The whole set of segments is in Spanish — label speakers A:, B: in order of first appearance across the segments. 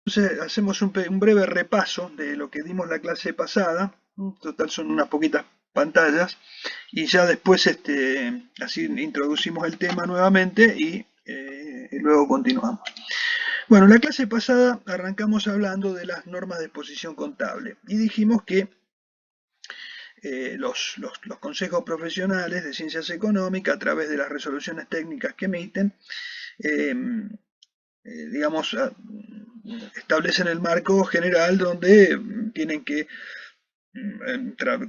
A: Entonces hacemos un breve repaso de lo que dimos la clase pasada. Total son unas poquitas pantallas y ya después así introducimos el tema nuevamente y luego continuamos. Bueno, la clase pasada arrancamos hablando de las normas de exposición contable y dijimos que los consejos profesionales de ciencias económicas, a través de las resoluciones técnicas que emiten, eh, digamos, establecen el marco general donde tienen que,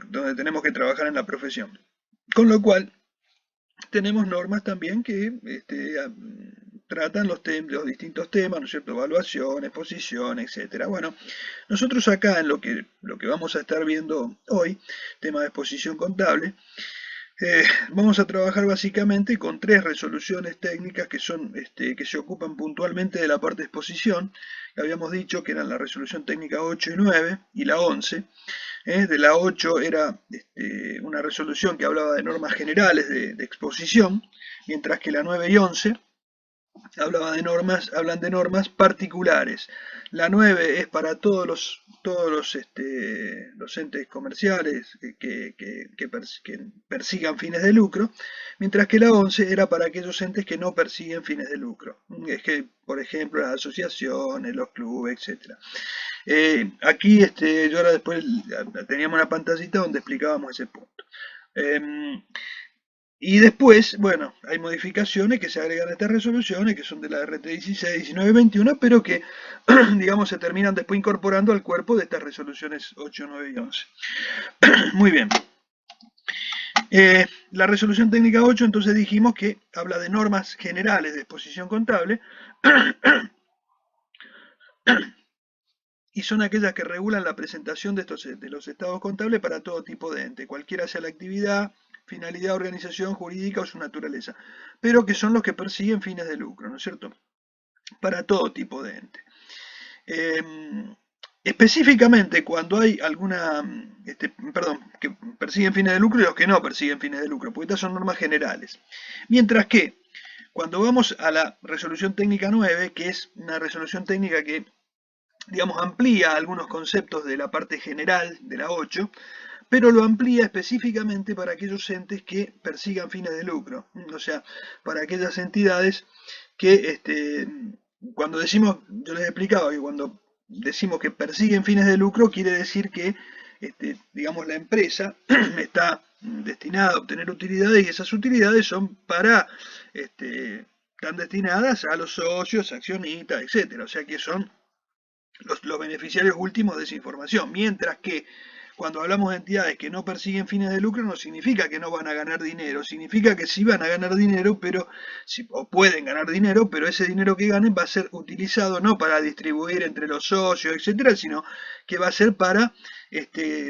A: donde tenemos que trabajar en la profesión. Con lo cual, tenemos normas también que tratan los distintos temas, ¿no es cierto? Evaluación, exposición, etcétera. Bueno, nosotros acá en lo que vamos a estar viendo hoy, tema de exposición contable, vamos a trabajar básicamente con tres resoluciones técnicas que son que se ocupan puntualmente de la parte de exposición. Habíamos dicho que eran la resolución técnica 8 y 9 y la 11. De la 8 era una resolución que hablaba de normas generales de exposición, mientras que la 9 y 11 hablan de normas particulares. La 9 es para los entes comerciales que persigan fines de lucro, mientras que la 11 era para aquellos entes que no persiguen fines de lucro. Es que, por ejemplo, las asociaciones, los clubes, etcétera. Aquí yo ahora después teníamos una pantallita donde explicábamos ese punto. Y después, bueno, hay modificaciones que se agregan a estas resoluciones, que son de la RT 16, 19 y 21, pero que, digamos, se terminan después incorporando al cuerpo de estas resoluciones 8, 9 y 11. Muy bien. La resolución técnica 8, entonces dijimos que habla de normas generales de exposición contable y son aquellas que regulan la presentación de los estados contables para todo tipo de ente, cualquiera sea la actividad, finalidad, organización jurídica o su naturaleza, pero que son los que persiguen fines de lucro, ¿no es cierto? Para todo tipo de ente. Específicamente cuando hay alguna, que persiguen fines de lucro y los que no persiguen fines de lucro, porque estas son normas generales. Mientras que cuando vamos a la resolución técnica 9, que es una resolución técnica que, digamos, amplía algunos conceptos de la parte general de la 8, pero lo amplía específicamente para aquellos entes que persigan fines de lucro, o sea, para aquellas entidades que, cuando decimos, yo les explicaba que cuando decimos que persiguen fines de lucro, quiere decir que, digamos, la empresa está destinada a obtener utilidades y esas utilidades son para, están destinadas a los socios, accionistas, etcétera, o sea que son los beneficiarios últimos de esa información, mientras que cuando hablamos de entidades que no persiguen fines de lucro no significa que no van a ganar dinero, significa que sí van a ganar dinero, pero o pueden ganar dinero, pero ese dinero que ganen va a ser utilizado no para distribuir entre los socios, etcétera, sino que va a ser para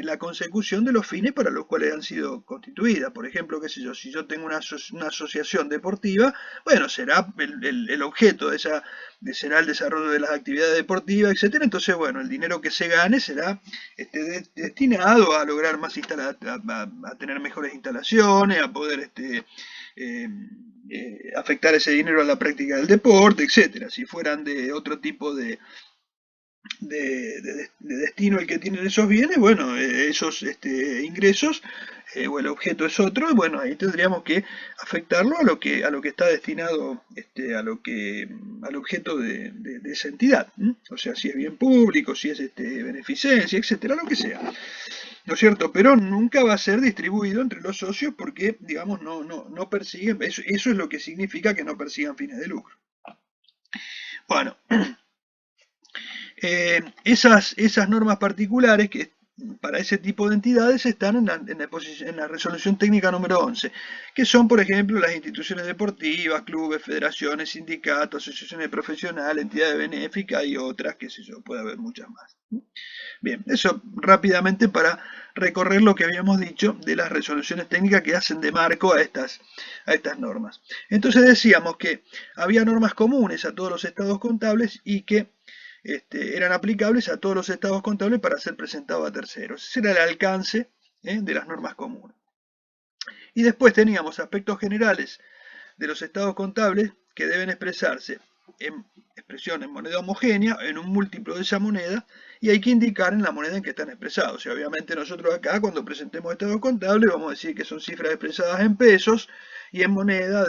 A: la consecución de los fines para los cuales han sido constituidas. Por ejemplo, qué sé yo, si yo tengo una asociación deportiva, bueno, será el objeto de esa será el desarrollo de las actividades deportivas, etcétera. Entonces, bueno, el dinero que se gane será destinado a lograr más a tener mejores instalaciones, a poder eh, afectar ese dinero a la práctica del deporte, etcétera. Si fueran de otro tipo de destino el que tienen esos bienes, bueno, esos ingresos o el objeto es otro, y bueno, ahí tendríamos que afectarlo a lo que está destinado, al objeto de esa entidad, ¿m? O sea, si es bien público, si es beneficencia, etcétera, lo que sea, ¿no es cierto? Pero nunca va a ser distribuido entre los socios porque, digamos, no persiguen, eso es lo que significa que no persigan fines de lucro. Bueno, esas normas particulares que para ese tipo de entidades están en la resolución técnica número 11, que son, por ejemplo, las instituciones deportivas, clubes, federaciones, sindicatos, asociaciones profesionales, entidades benéficas y otras, qué sé yo, puede haber muchas más. Bien, eso rápidamente para recorrer lo que habíamos dicho de las resoluciones técnicas que hacen de marco a estas normas. Entonces decíamos que había normas comunes a todos los estados contables y que eran aplicables a todos los estados contables para ser presentados a terceros. Ese era el alcance de las normas comunes. Y después teníamos aspectos generales de los estados contables que deben expresarse expresión en moneda homogénea, en un múltiplo de esa moneda, y hay que indicar en la moneda en que están expresados. Y obviamente nosotros acá, cuando presentemos estados contables, vamos a decir que son cifras expresadas en pesos y en moneda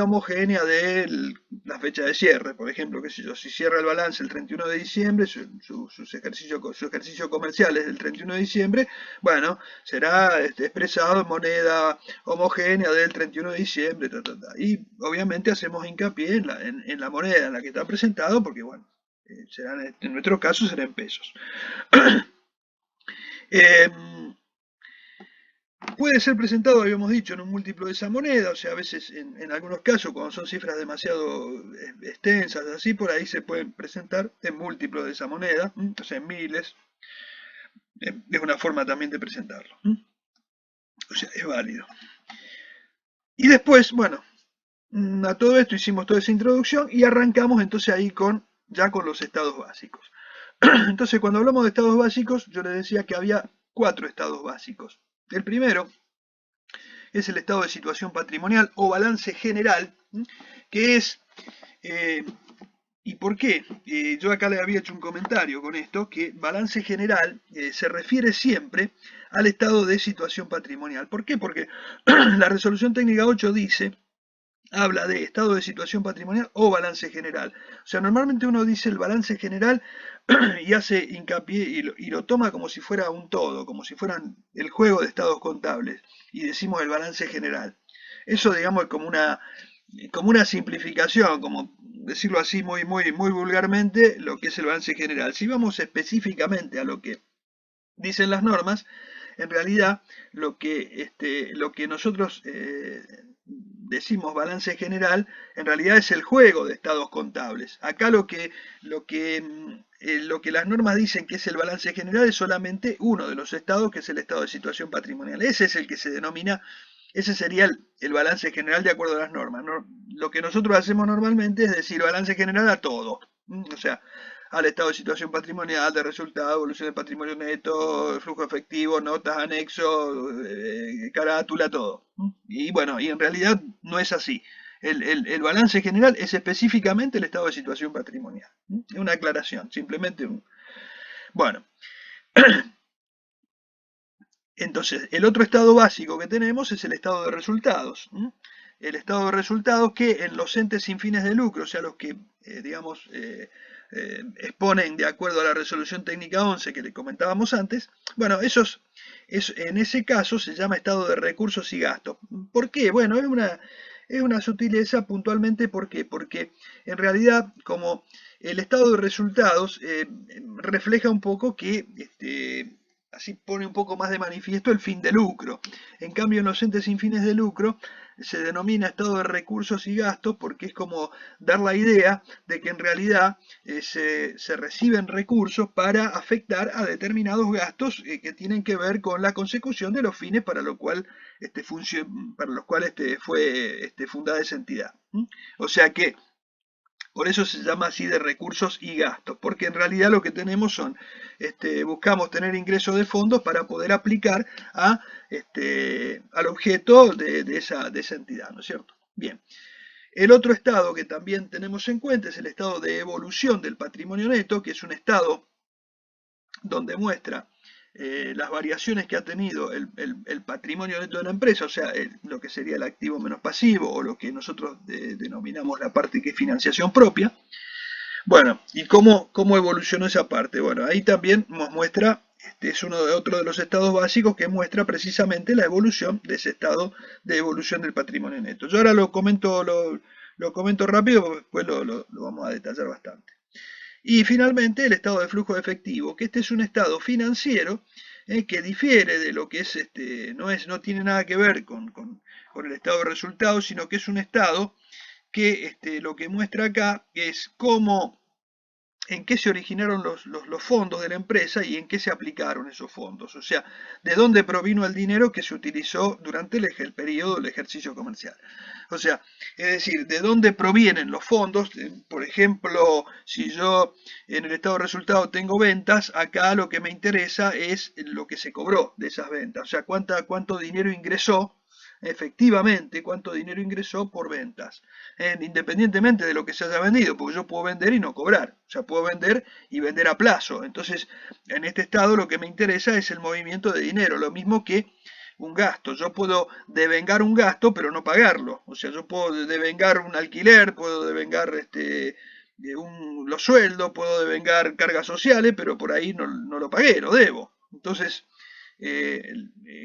A: homogénea de la fecha de cierre. Por ejemplo, qué sé yo, si cierra el balance el 31 de diciembre, su ejercicio comercial es del 31 de diciembre, bueno, será expresado en moneda homogénea del 31 de diciembre, y obviamente hacemos hincapié en la moneda en la que está presentado, porque bueno, en nuestro caso será en pesos. Puede ser presentado, habíamos dicho, en un múltiplo de esa moneda, o sea, a veces en algunos casos, cuando son cifras demasiado extensas, así, por ahí se pueden presentar en múltiplo de esa moneda, o sea, en miles. Es una forma también de presentarlo. O sea, es válido. Y después, bueno, a todo esto hicimos toda esa introducción y arrancamos entonces ahí ya con los estados básicos. Entonces, cuando hablamos de estados básicos, yo les decía que había 4 estados básicos. El primero es el estado de situación patrimonial o balance general, que es, ¿y por qué? Yo acá le había hecho un comentario con esto, que balance general se refiere siempre al estado de situación patrimonial. ¿Por qué? Porque la resolución técnica 8 habla de estado de situación patrimonial o balance general. O sea, normalmente uno dice el balance general y hace hincapié y lo toma como si fuera un todo, como si fueran el juego de estados contables, y decimos el balance general. Eso, digamos, es como una simplificación, como decirlo así muy vulgarmente, lo que es el balance general. Si vamos específicamente a lo que dicen las normas, en realidad lo que nosotros decimos balance general, en realidad es el juego de estados contables. Acá lo que las normas dicen que es el balance general es solamente uno de los estados, que es el estado de situación patrimonial. Ese es el que se denomina, ese sería el balance general de acuerdo a las normas. Lo que nosotros hacemos normalmente es decir balance general a todo. O sea, al estado de situación patrimonial, de resultado, evolución del patrimonio neto, flujo efectivo, notas, anexos, carátula, todo. Y bueno, y en realidad no es así. El balance general es específicamente el estado de situación patrimonial. Es una aclaración, simplemente Bueno, entonces, el otro estado básico que tenemos es el estado de resultados. El estado de resultados que en los entes sin fines de lucro, o sea, los que, digamos, exponen de acuerdo a la resolución técnica 11 que le comentábamos antes, bueno, en ese caso se llama estado de recursos y gastos. ¿Por qué? Bueno, es una sutileza puntualmente. ¿Por qué? Porque en realidad, como el estado de resultados refleja un poco que así pone un poco más de manifiesto el fin de lucro. En cambio, en los entes sin fines de lucro se denomina estado de recursos y gastos porque es como dar la idea de que en realidad se reciben recursos para afectar a determinados gastos que tienen que ver con la consecución de los fines para los cuales fue fundada esa entidad. O sea que por eso se llama así de recursos y gastos, porque en realidad lo que tenemos buscamos tener ingresos de fondos para poder aplicar al objeto de esa entidad, ¿no es cierto? Bien. El otro estado que también tenemos en cuenta es el estado de evolución del patrimonio neto, que es un estado donde muestra las variaciones que ha tenido el patrimonio neto de la empresa, o sea, lo que sería el activo menos pasivo, o lo que nosotros denominamos la parte que es financiación propia. Bueno, ¿y cómo evolucionó esa parte? Bueno, ahí también nos muestra, es otro de los estados básicos que muestra precisamente la evolución de ese estado de evolución del patrimonio neto. Yo ahora lo comento rápido, porque después lo vamos a detallar bastante. Y finalmente el estado de flujo de efectivo, que este es un estado financiero que difiere de lo que es, no tiene nada que ver con el estado de resultados, sino que es un estado que lo que muestra acá es en qué se originaron los fondos de la empresa y en qué se aplicaron esos fondos. O sea, de dónde provino el dinero que se utilizó durante el periodo del ejercicio comercial. O sea, es decir, de dónde provienen los fondos. Por ejemplo, si yo en el estado de resultado tengo ventas, acá lo que me interesa es lo que se cobró de esas ventas. O sea, cuánto dinero ingresó efectivamente cuánto dinero ingresó por ventas, independientemente de lo que se haya vendido, porque yo puedo vender y no cobrar, o sea, puedo vender y vender a plazo. Entonces, en este estado lo que me interesa es el movimiento de dinero, lo mismo que un gasto. Yo puedo devengar un gasto, pero no pagarlo. O sea, yo puedo devengar un alquiler, puedo devengar los sueldos, puedo devengar cargas sociales, pero por ahí no lo pagué, lo debo. Entonces,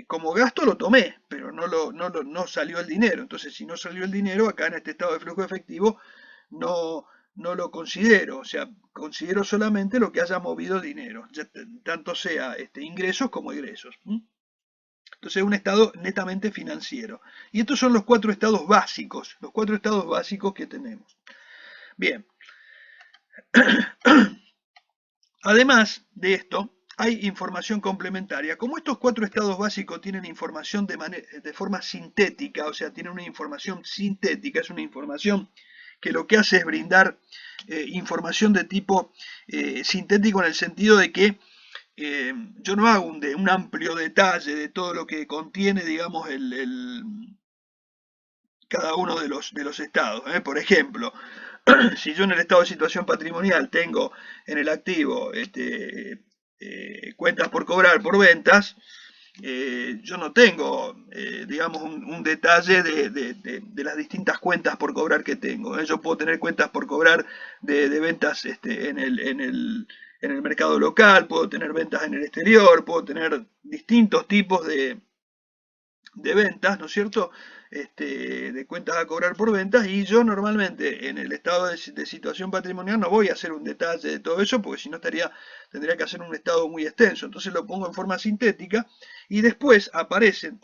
A: como gasto lo tomé, pero no salió el dinero. Entonces, si no salió el dinero, acá en este estado de flujo efectivo, no lo considero. O sea, considero solamente lo que haya movido dinero, tanto sea ingresos como egresos. Entonces, es un estado netamente financiero. Y estos son los cuatro estados básicos que tenemos. Bien. Además de esto, hay información complementaria. Como estos cuatro estados básicos tienen información de forma sintética, o sea, tienen una información sintética, es una información que lo que hace es brindar información de tipo sintético en el sentido de que yo no hago un amplio detalle de todo lo que contiene, digamos, cada uno de los estados. Por ejemplo, si yo en el estado de situación patrimonial tengo en el activo cuentas por cobrar por ventas, yo no tengo, digamos, un detalle de las distintas cuentas por cobrar que tengo. Yo puedo tener cuentas por cobrar de ventas en el mercado local, puedo tener ventas en el exterior, puedo tener distintos tipos de ventas, ¿no es cierto? De cuentas a cobrar por ventas, y yo normalmente en el estado de situación patrimonial no voy a hacer un detalle de todo eso porque si no tendría que hacer un estado muy extenso. Entonces lo pongo en forma sintética y después aparecen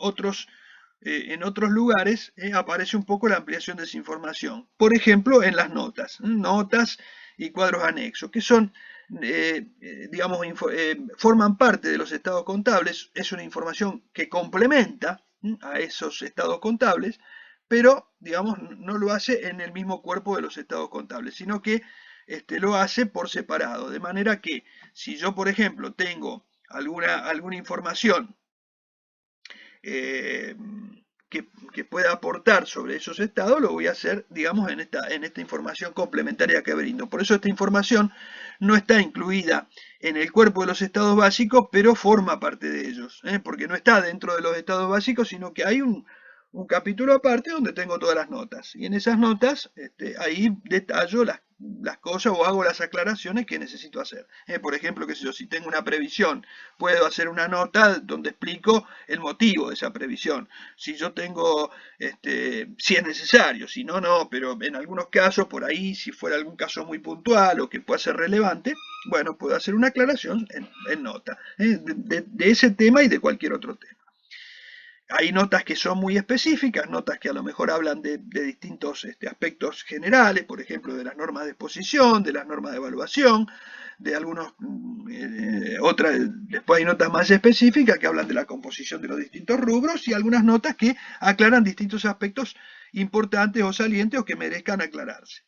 A: en otros lugares aparece un poco la ampliación de esa información. Por ejemplo, en las notas y cuadros anexos, que son digamos, forman parte de los estados contables. Es una información que complementa a esos estados contables, pero, digamos, no lo hace en el mismo cuerpo de los estados contables, sino que lo hace por separado. De manera que, si yo, por ejemplo, tengo alguna información eh, que pueda aportar sobre esos estados, lo voy a hacer, digamos, en esta información complementaria que brindo. Por eso esta información no está incluida en el cuerpo de los estados básicos, pero forma parte de ellos, porque no está dentro de los estados básicos, sino que hay un capítulo aparte donde tengo todas las notas. Y en esas notas, ahí detallo las cosas o hago las aclaraciones que necesito hacer. Por ejemplo, que si tengo una previsión, puedo hacer una nota donde explico el motivo de esa previsión. Si yo tengo, si es necesario, si no, no, pero en algunos casos, por ahí, si fuera algún caso muy puntual o que pueda ser relevante, bueno, puedo hacer una aclaración en nota, de ese tema y de cualquier otro tema. Hay notas que son muy específicas, notas que a lo mejor hablan de distintos aspectos generales, por ejemplo, de las normas de exposición, de las normas de evaluación, de algunos otras. Después hay notas más específicas que hablan de la composición de los distintos rubros y algunas notas que aclaran distintos aspectos importantes o salientes o que merezcan aclararse.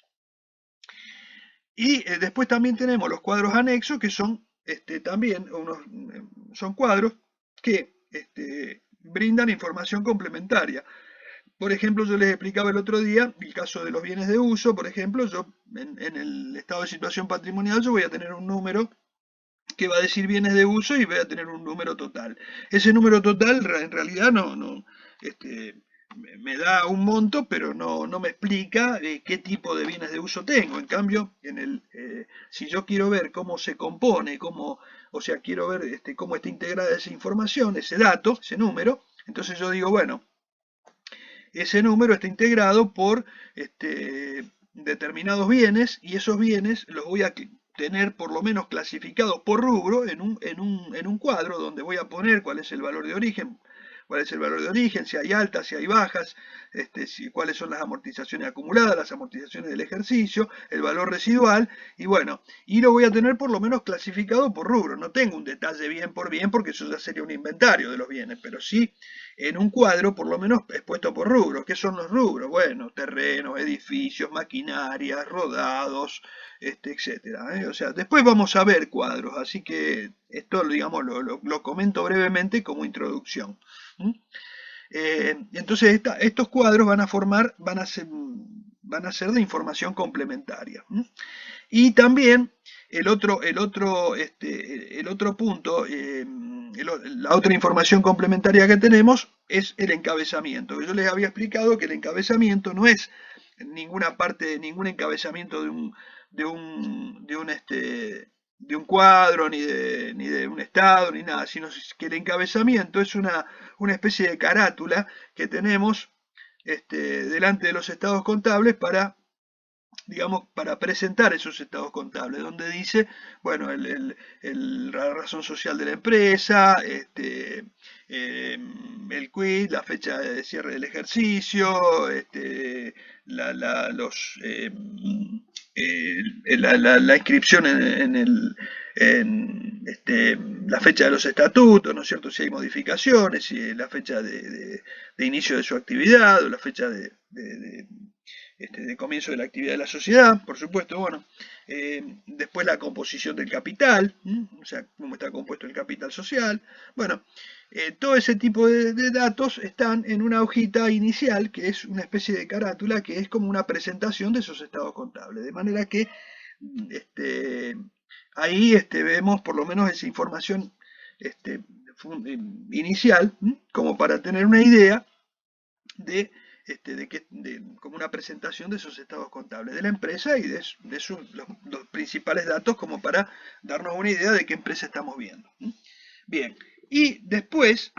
A: Y después también tenemos los cuadros anexos, que son también son cuadros que brindan información complementaria. Por ejemplo, yo les explicaba el otro día el caso de los bienes de uso. Por ejemplo, yo en el estado de situación patrimonial yo voy a tener un número que va a decir bienes de uso y voy a tener un número total. Ese número total en realidad me da un monto, pero no me explica qué tipo de bienes de uso tengo. En cambio, si yo quiero ver cómo se compone, o sea, quiero ver cómo está integrada esa información, ese dato, ese número, entonces yo digo, bueno, ese número está integrado por determinados bienes y esos bienes los voy a tener por lo menos clasificados por rubro en un cuadro donde voy a poner cuál es el valor de origen, si hay altas, si hay bajas, cuáles son las amortizaciones acumuladas, las amortizaciones del ejercicio, el valor residual, y bueno, y lo voy a tener por lo menos clasificado por rubro. No tengo un detalle bien por bien porque eso ya sería un inventario de los bienes, pero sí en un cuadro por lo menos expuesto por rubros. ¿Qué son los rubros? Bueno, terrenos, edificios, maquinarias, rodados, etcétera. O sea, después vamos a ver cuadros, así que esto, digamos, lo comento brevemente como introducción. Entonces estos cuadros van a ser de información complementaria. Y también el otro punto, la otra información complementaria que tenemos es el encabezamiento. Yo les había explicado que el encabezamiento no es ninguna parte, ningún encabezamiento de un cuadro, ni de un estado, ni nada, sino que el encabezamiento es una especie de carátula que tenemos delante de los estados contables para, digamos, para presentar esos estados contables, donde dice, bueno, la razón social de la empresa, el quit, la fecha de cierre del ejercicio, la inscripción la fecha de los estatutos, ¿no es cierto? Si hay modificaciones, si la fecha de inicio de su actividad o la fecha de comienzo de la actividad de la sociedad, por supuesto, bueno, después la composición del capital, o sea, cómo está compuesto el capital social, bueno, todo ese tipo de datos están en una hojita inicial, que es una especie de carátula, que es como una presentación de esos estados contables, de manera que ahí vemos por lo menos esa información inicial, como para tener una idea de como una presentación de esos estados contables de la empresa y de los principales datos como para darnos una idea de qué empresa estamos viendo. Bien, y después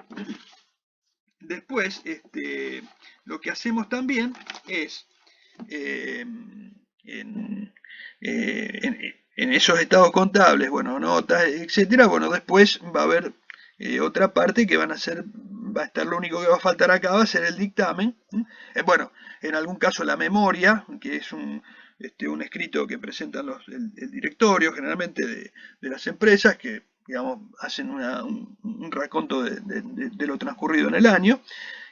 A: lo que hacemos también es en, en esos estados contables, bueno, notas, etcétera, bueno, después va a haber otra parte que va a estar, lo único que va a faltar acá va a ser el dictamen. Bueno, en algún caso la memoria, que es un escrito que presentan el directorio generalmente de las empresas, que digamos hacen un raconto de lo transcurrido en el año.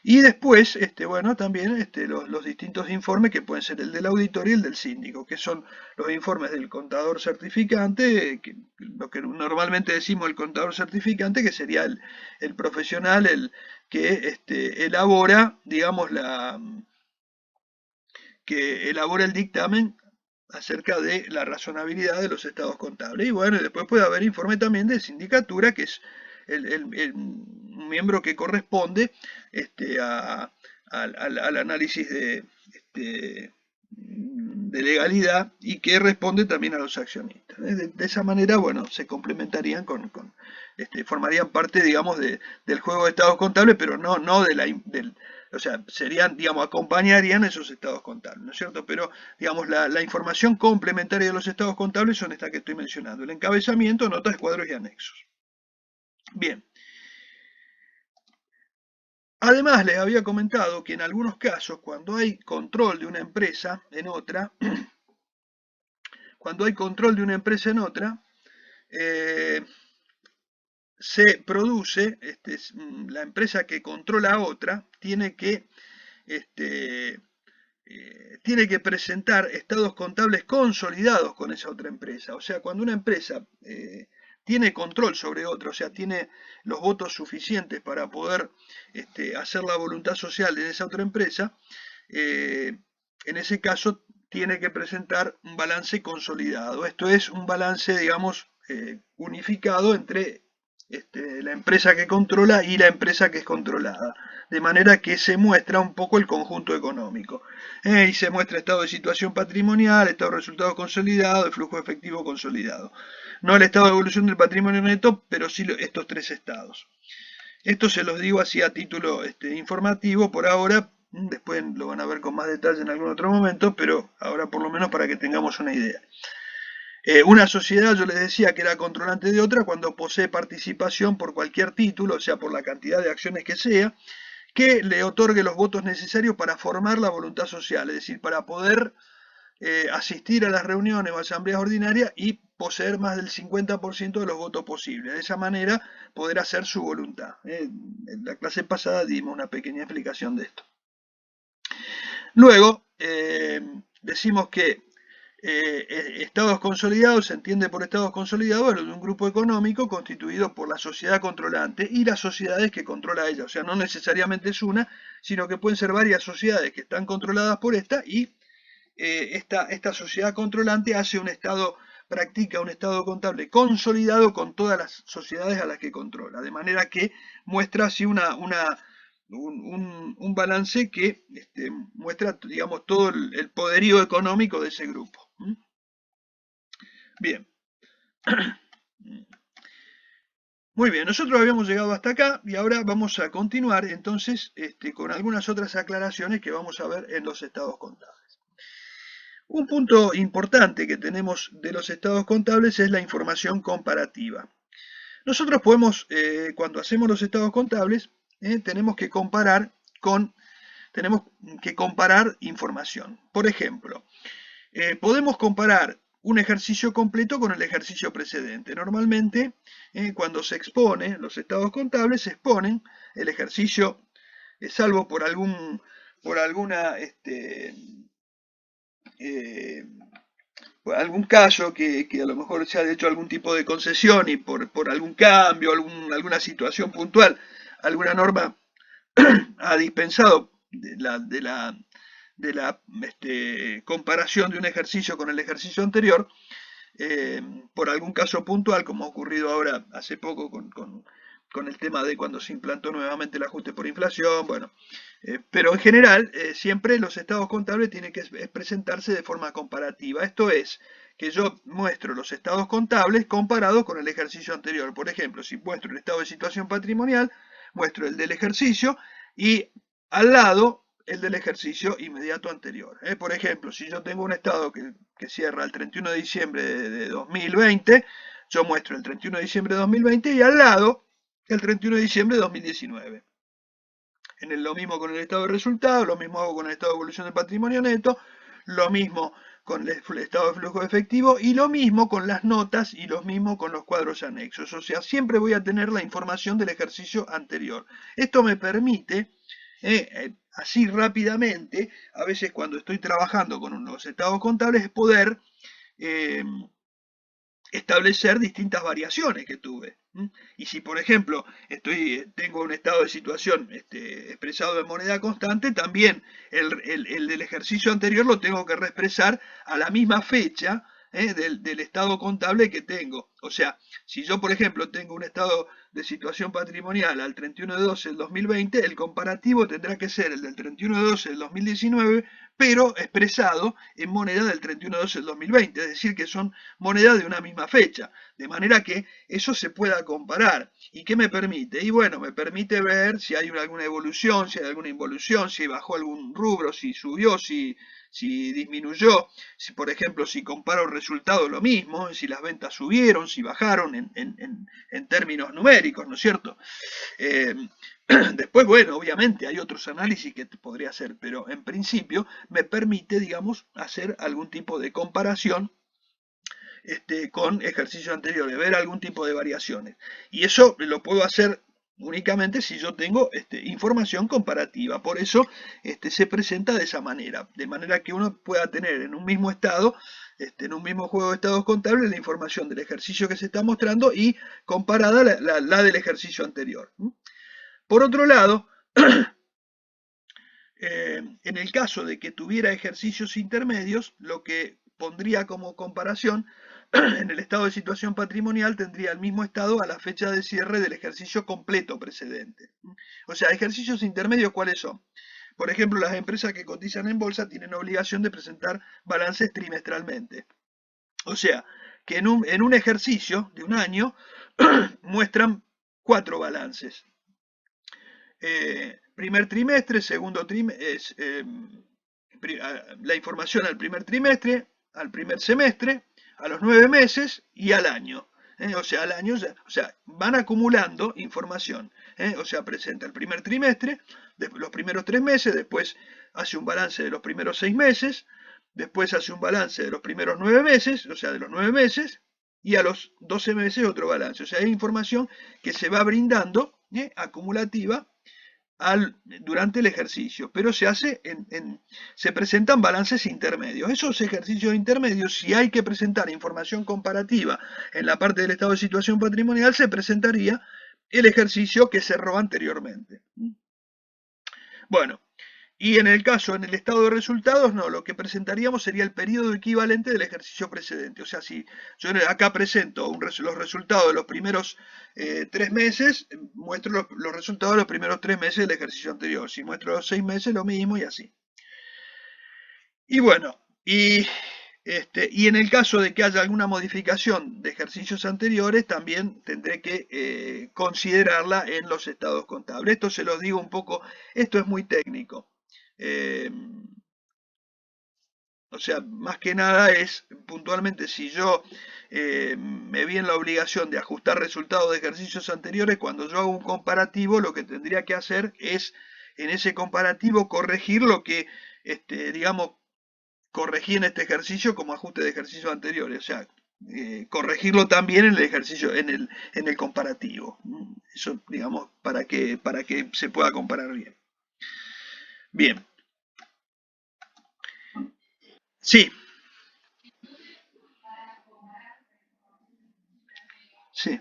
A: Y después, bueno, también los distintos informes que pueden ser el del auditor y el del síndico, que son los informes del contador certificante, lo que normalmente decimos el contador certificante, que sería el profesional, el que elabora, digamos, que elabora el dictamen acerca de la razonabilidad de los estados contables. Y bueno, después puede haber informe también de sindicatura, que es el miembro que corresponde al análisis de legalidad y que responde también a los accionistas. De esa manera, bueno, se complementarían formarían parte, digamos, del juego de estados contables, pero no o sea, serían, digamos, acompañarían esos estados contables, ¿no es cierto? Pero, digamos, la información complementaria de los estados contables son estas que estoy mencionando: el encabezamiento, notas, cuadros y anexos. Bien. Además, les había comentado que en algunos casos, cuando hay control de una empresa en otra, se produce, la empresa que controla a otra este, tiene que presentar estados contables consolidados con esa otra empresa. O sea, cuando una empresa tiene control sobre otra, o sea, tiene los votos suficientes para poder hacer la voluntad social en esa otra empresa, en ese caso tiene que presentar un balance consolidado. Esto es un balance, digamos, unificado entre la empresa que controla y la empresa que es controlada, de manera que se muestra un poco el conjunto económico. Y se muestra estado de situación patrimonial, estado de resultados consolidado, el flujo efectivo consolidado. No el estado de evolución del patrimonio neto, pero sí estos tres estados. Esto se los digo así a título informativo por ahora, después lo van a ver con más detalle en algún otro momento, pero ahora por lo menos para que tengamos una idea. Una sociedad, yo les decía, que era controlante de otra cuando posee participación por cualquier título, o sea, por la cantidad de acciones que sea, que le otorgue los votos necesarios para formar la voluntad social, es decir, para poder asistir a las reuniones o asambleas ordinarias y poseer más del 50% de los votos posibles. De esa manera poder hacer su voluntad. En la clase pasada dimos una pequeña explicación de esto. Luego, decimos que estados consolidados se entiende por estados consolidados de un grupo económico constituido por la sociedad controlante y las sociedades que controla ella. O sea, no necesariamente es una, sino que pueden ser varias sociedades que están controladas por esta y esta sociedad controlante hace un estado, practica un estado contable consolidado con todas las sociedades a las que controla, de manera que muestra así un balance que muestra, digamos, todo el poderío económico de ese grupo. Bien. Muy bien, nosotros habíamos llegado hasta acá y ahora vamos a continuar entonces con algunas otras aclaraciones que vamos a ver en los estados contables. Un punto importante que tenemos de los estados contables es la información comparativa. Nosotros podemos, cuando hacemos los estados contables, tenemos que comparar información. Por ejemplo, podemos comparar un ejercicio completo con el ejercicio precedente. Normalmente, cuando se expone los estados contables, se exponen el ejercicio, salvo por algún caso que a lo mejor se ha hecho algún tipo de concesión y por algún cambio, alguna situación puntual, alguna norma ha dispensado de la comparación de un ejercicio con el ejercicio anterior, por algún caso puntual, como ha ocurrido ahora hace poco con el tema de cuando se implantó nuevamente el ajuste por inflación, bueno, pero en general siempre los estados contables tienen que presentarse de forma comparativa. Esto es, que yo muestro los estados contables comparados con el ejercicio anterior. Por ejemplo, si muestro el estado de situación patrimonial, muestro el del ejercicio y al lado el del ejercicio inmediato anterior. Por ejemplo, si yo tengo un estado que cierra el 31 de diciembre de 2020, yo muestro el 31 de diciembre de 2020 y al lado el 31 de diciembre de 2019. Lo mismo con el estado de resultados, lo mismo hago con el estado de evolución del patrimonio neto, lo mismo con el estado de flujo efectivo y lo mismo con las notas y lo mismo con los cuadros anexos. O sea, siempre voy a tener la información del ejercicio anterior. Esto me permite, así rápidamente, a veces cuando estoy trabajando con los estados contables, poder establecer distintas variaciones que tuve. Y si, por ejemplo, tengo un estado de situación expresado en moneda constante, también el del ejercicio anterior lo tengo que reexpresar a la misma fecha del estado contable que tengo. O sea, si yo, por ejemplo, tengo un estado de situación patrimonial al 31 de 12 del 2020, el comparativo tendrá que ser el del 31 de 12 del 2019, pero expresado en moneda del 31 de 12 del 2020, es decir, que son monedas de una misma fecha, de manera que eso se pueda comparar. ¿Y qué me permite? Y bueno, me permite ver si hay alguna evolución, si hay alguna involución, si bajó algún rubro, si subió, si disminuyó, si por ejemplo si comparo resultados lo mismo, si las ventas subieron, si bajaron en términos numéricos, ¿no es cierto? Después, bueno, obviamente hay otros análisis que podría hacer, pero en principio me permite, digamos, hacer algún tipo de comparación con ejercicios anteriores, ver algún tipo de variaciones. Y eso lo puedo hacer únicamente si yo tengo información comparativa. Por eso se presenta de esa manera, de manera que uno pueda tener en un mismo estado, en un mismo juego de estados contables, la información del ejercicio que se está mostrando y comparada la del ejercicio anterior. Por otro lado, en el caso de que tuviera ejercicios intermedios, lo que pondría como comparación en el estado de situación patrimonial tendría el mismo estado a la fecha de cierre del ejercicio completo precedente. O sea, ejercicios intermedios, ¿cuáles son? Por ejemplo, las empresas que cotizan en bolsa tienen obligación de presentar balances trimestralmente. O sea, que en un ejercicio de un año muestran 4 balances. Primer trimestre, segundo trimestre, la información al primer trimestre, al primer semestre, a los 9 meses y al año. O sea, al año, o sea, van acumulando información. O sea, presenta el primer trimestre, los primeros 3 meses, después hace un balance de los primeros 6 meses, después hace un balance de los primeros 9 meses, o sea, de los 9 meses, y a los 12 meses otro balance. O sea, hay información que se va brindando, acumulativa, durante el ejercicio, pero se presentan balances intermedios. Esos ejercicios intermedios, si hay que presentar información comparativa en la parte del estado de situación patrimonial, se presentaría el ejercicio que cerró anteriormente. Bueno, y en el estado de resultados, no, lo que presentaríamos sería el periodo equivalente del ejercicio precedente. O sea, si yo acá presento los resultados de los primeros 3 meses, muestro los resultados de los primeros 3 meses del ejercicio anterior. Si muestro los 6 meses, lo mismo y así. Y bueno, y en el caso de que haya alguna modificación de ejercicios anteriores, también tendré que considerarla en los estados contables. Esto se los digo un poco, esto es muy técnico. Eh, o sea, más que nada es puntualmente si yo me vi en la obligación de ajustar resultados de ejercicios anteriores, cuando yo hago un comparativo, lo que tendría que hacer es en ese comparativo corregir lo que, digamos, corregí en este ejercicio como ajuste de ejercicios anteriores. O sea, corregirlo también en el ejercicio, en el comparativo. Eso, digamos, para que se pueda comparar bien. Bien, sí, sí,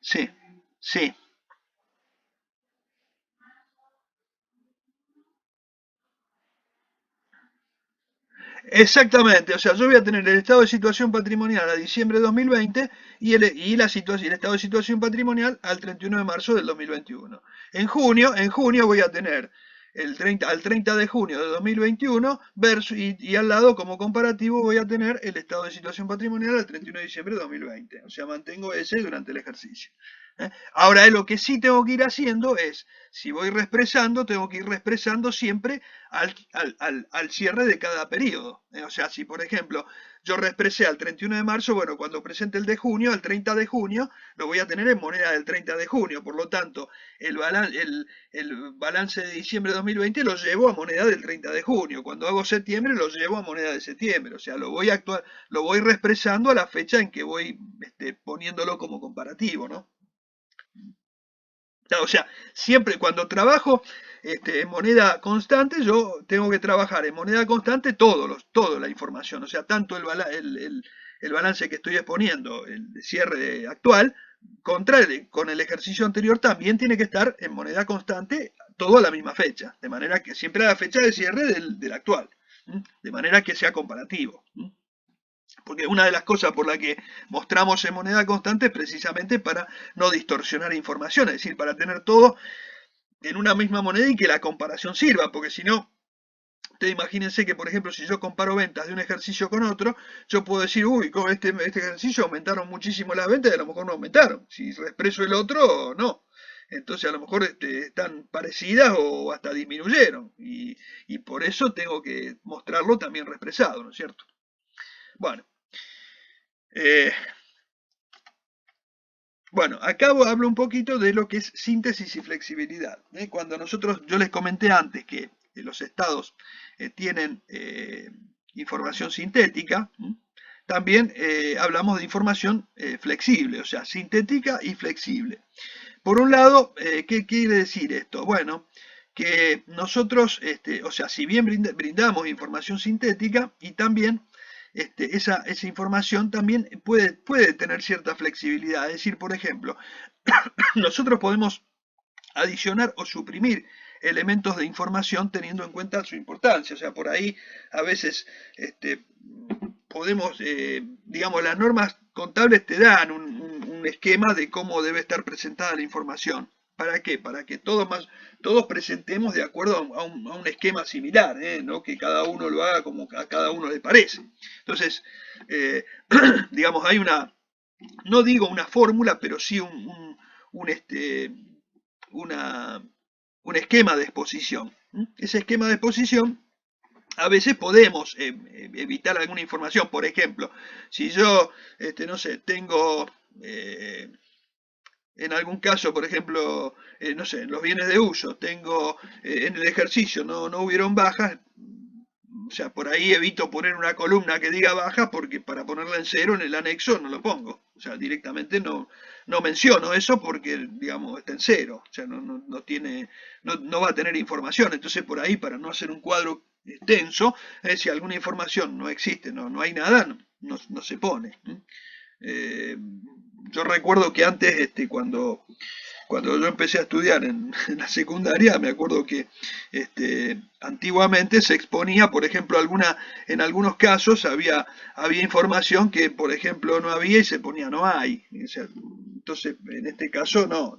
A: sí, sí. Exactamente, o sea, yo voy a tener el estado de situación patrimonial a diciembre de 2020 y el estado de situación patrimonial al 31 de marzo del 2021. En junio voy a tener al 30 de junio de 2021 y al lado como comparativo voy a tener el estado de situación patrimonial al 31 de diciembre de 2020. O sea, mantengo ese durante el ejercicio. Ahora, lo que sí tengo que ir haciendo es, si voy reexpresando, tengo que ir reexpresando siempre al cierre de cada periodo. O sea, si por ejemplo yo reexpresé al 31 de marzo, bueno, cuando presente el de junio, al 30 de junio, lo voy a tener en moneda del 30 de junio. Por lo tanto, el balance de diciembre de 2020 lo llevo a moneda del 30 de junio. Cuando hago septiembre, lo llevo a moneda de septiembre. O sea, lo voy reexpresando a la fecha en que voy poniéndolo como comparativo, ¿no? O sea, siempre cuando trabajo en moneda constante, yo tengo que trabajar en moneda constante toda la información. O sea, tanto el balance que estoy exponiendo, el cierre actual, con el ejercicio anterior también tiene que estar en moneda constante todo a la misma fecha. De manera que siempre a la fecha de cierre del actual. De manera que sea comparativo. Porque una de las cosas por las que mostramos en moneda constante es precisamente para no distorsionar información, es decir, para tener todo en una misma moneda y que la comparación sirva, porque si no, ustedes imagínense que, por ejemplo, si yo comparo ventas de un ejercicio con otro, yo puedo decir, uy, con este ejercicio aumentaron muchísimo las ventas y a lo mejor no aumentaron. Si expreso el otro, no. Entonces a lo mejor están parecidas o hasta disminuyeron. Y por eso tengo que mostrarlo también reexpresado, ¿no es cierto? Bueno, eh, Bueno, acá hablo un poquito de lo que es síntesis y flexibilidad. Cuando yo les comenté antes que los estados tienen información sintética, también hablamos de información flexible, o sea, sintética y flexible. Por un lado, ¿qué quiere decir esto? Bueno, que nosotros, o sea, si bien brindamos información sintética y también esa información también puede tener cierta flexibilidad. Es decir, por ejemplo, nosotros podemos adicionar o suprimir elementos de información teniendo en cuenta su importancia. O sea, por ahí a veces podemos, digamos, las normas contables te dan un esquema de cómo debe estar presentada la información. ¿Para qué? Para que todos presentemos de acuerdo a un esquema similar, no que cada uno lo haga como a cada uno le parece. Entonces, digamos, hay no digo una fórmula, pero sí una, un esquema de exposición. Ese esquema de exposición a veces podemos evitar alguna información. Por ejemplo, si yo, no sé, tengo en algún caso, por ejemplo, no sé, en los bienes de uso, tengo en el ejercicio no hubieron bajas, o sea, por ahí evito poner una columna que diga baja porque para ponerla en cero en el anexo no lo pongo. O sea, directamente no menciono eso porque, digamos, está en cero, o sea, no va a tener información. Entonces, por ahí, para no hacer un cuadro extenso, si alguna información no existe, no hay nada, no se pone. Eh, yo recuerdo que antes, cuando yo empecé a estudiar en la secundaria, me acuerdo que antiguamente se exponía, por ejemplo, en algunos casos había información que, por ejemplo, no había y se ponía no hay. O sea, entonces, en este caso no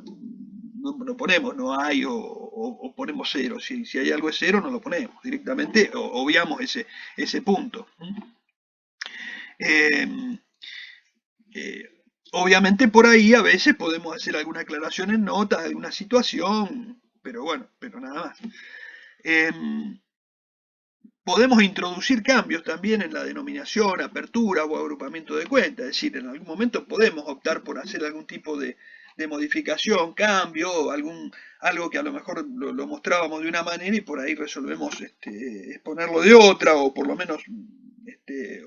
A: ponemos no hay o ponemos cero. Si hay algo es cero, no lo ponemos directamente, obviamos ese punto. Eh, eh, Obviamente por ahí a veces podemos hacer alguna aclaración en notas de alguna situación, pero bueno, pero nada más. Em, Podemos introducir cambios también en la denominación, apertura o agrupamiento de cuentas, es decir, en algún momento podemos optar por hacer algún tipo de modificación, cambio, algo que a lo mejor lo mostrábamos de una manera y por ahí resolvemos exponerlo de otra, o por lo menos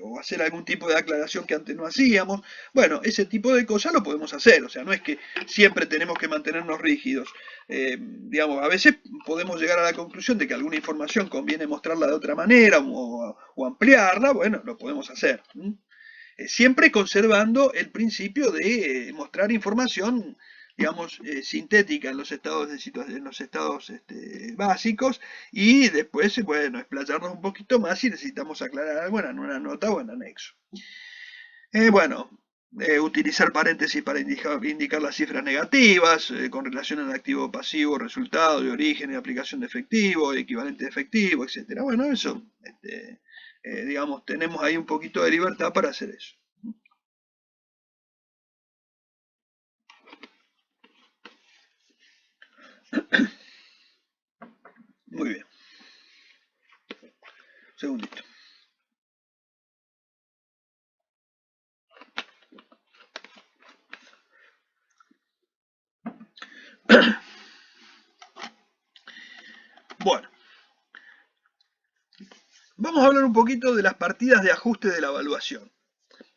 A: o hacer algún tipo de aclaración que antes no hacíamos. Bueno, ese tipo de cosas lo podemos hacer, o sea, no es que siempre tenemos que mantenernos rígidos. Digamos, a veces podemos llegar a la conclusión de que alguna información conviene mostrarla de otra manera o ampliarla, bueno, lo podemos hacer. Siempre conservando el principio de mostrar información, digamos, sintética en los estados básicos, y después, bueno, explayarnos un poquito más si necesitamos aclarar algo en una nota o en anexo. Bueno, utilizar paréntesis para indicar las cifras negativas con relación al activo pasivo, resultado de origen y aplicación de efectivo, equivalente de efectivo, etcétera. Bueno, eso, digamos, tenemos ahí un poquito de libertad para hacer eso. Muy bien. Un segundito. Bueno, vamos a hablar un poquito de las partidas de ajuste de la evaluación.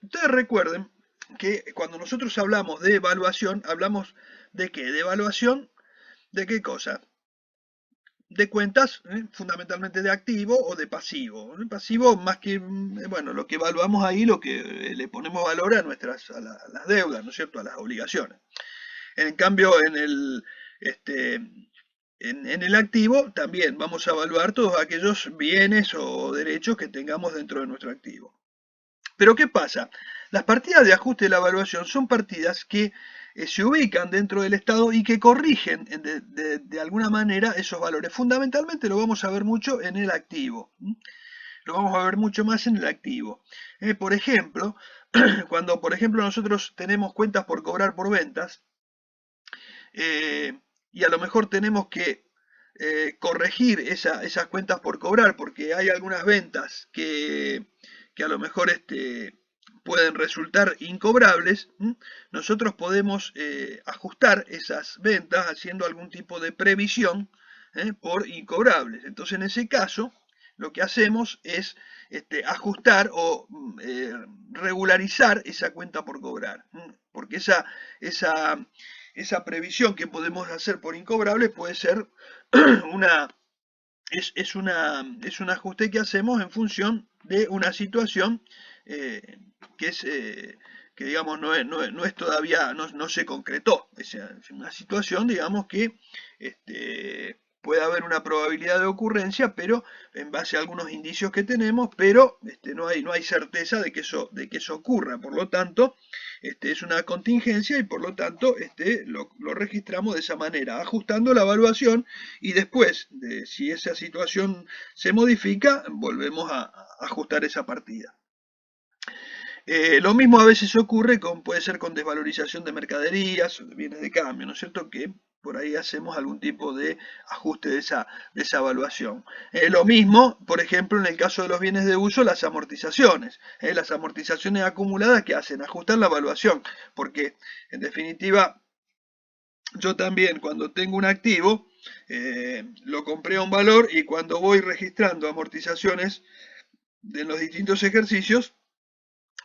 A: Ustedes recuerden que cuando nosotros hablamos de evaluación, hablamos de qué? De evaluación, ¿de qué cosa? De cuentas, fundamentalmente de activo o de pasivo. El pasivo más que, bueno, lo que evaluamos ahí, lo que le ponemos valor a las deudas, ¿no es cierto? A las obligaciones. En cambio, en el activo también vamos a evaluar todos aquellos bienes o derechos que tengamos dentro de nuestro activo. Pero ¿qué pasa? Las partidas de ajuste de la evaluación son partidas que se ubican dentro del Estado y que corrigen de alguna manera esos valores. Fundamentalmente lo vamos a ver mucho en el activo. Lo vamos a ver mucho más en el activo. Por ejemplo, cuando por ejemplo nosotros tenemos cuentas por cobrar por ventas, y a lo mejor tenemos que corregir esas cuentas por cobrar porque hay algunas ventas que a lo mejor pueden resultar incobrables. Nosotros podemos ajustar esas ventas haciendo algún tipo de previsión por incobrables. Entonces, en ese caso, lo que hacemos es ajustar o regularizar esa cuenta por cobrar, porque esa previsión que podemos hacer por incobrable puede ser es un ajuste que hacemos en función de una situación que es que digamos no es todavía, no se concretó. Es una situación, digamos, que puede haber una probabilidad de ocurrencia, pero en base a algunos indicios que tenemos, pero no hay certeza de que eso ocurra. Por lo tanto, es una contingencia y por lo tanto lo registramos de esa manera, ajustando la evaluación, y después, si esa situación se modifica, volvemos a ajustar esa partida. Lo mismo a veces ocurre puede ser con desvalorización de mercaderías o de bienes de cambio, ¿no es cierto? Que por ahí hacemos algún tipo de ajuste de esa evaluación. Lo mismo, por ejemplo, en el caso de los bienes de uso, las amortizaciones. Las amortizaciones acumuladas que hacen ajustar la evaluación, porque en definitiva yo también cuando tengo un activo lo compré a un valor, y cuando voy registrando amortizaciones de los distintos ejercicios,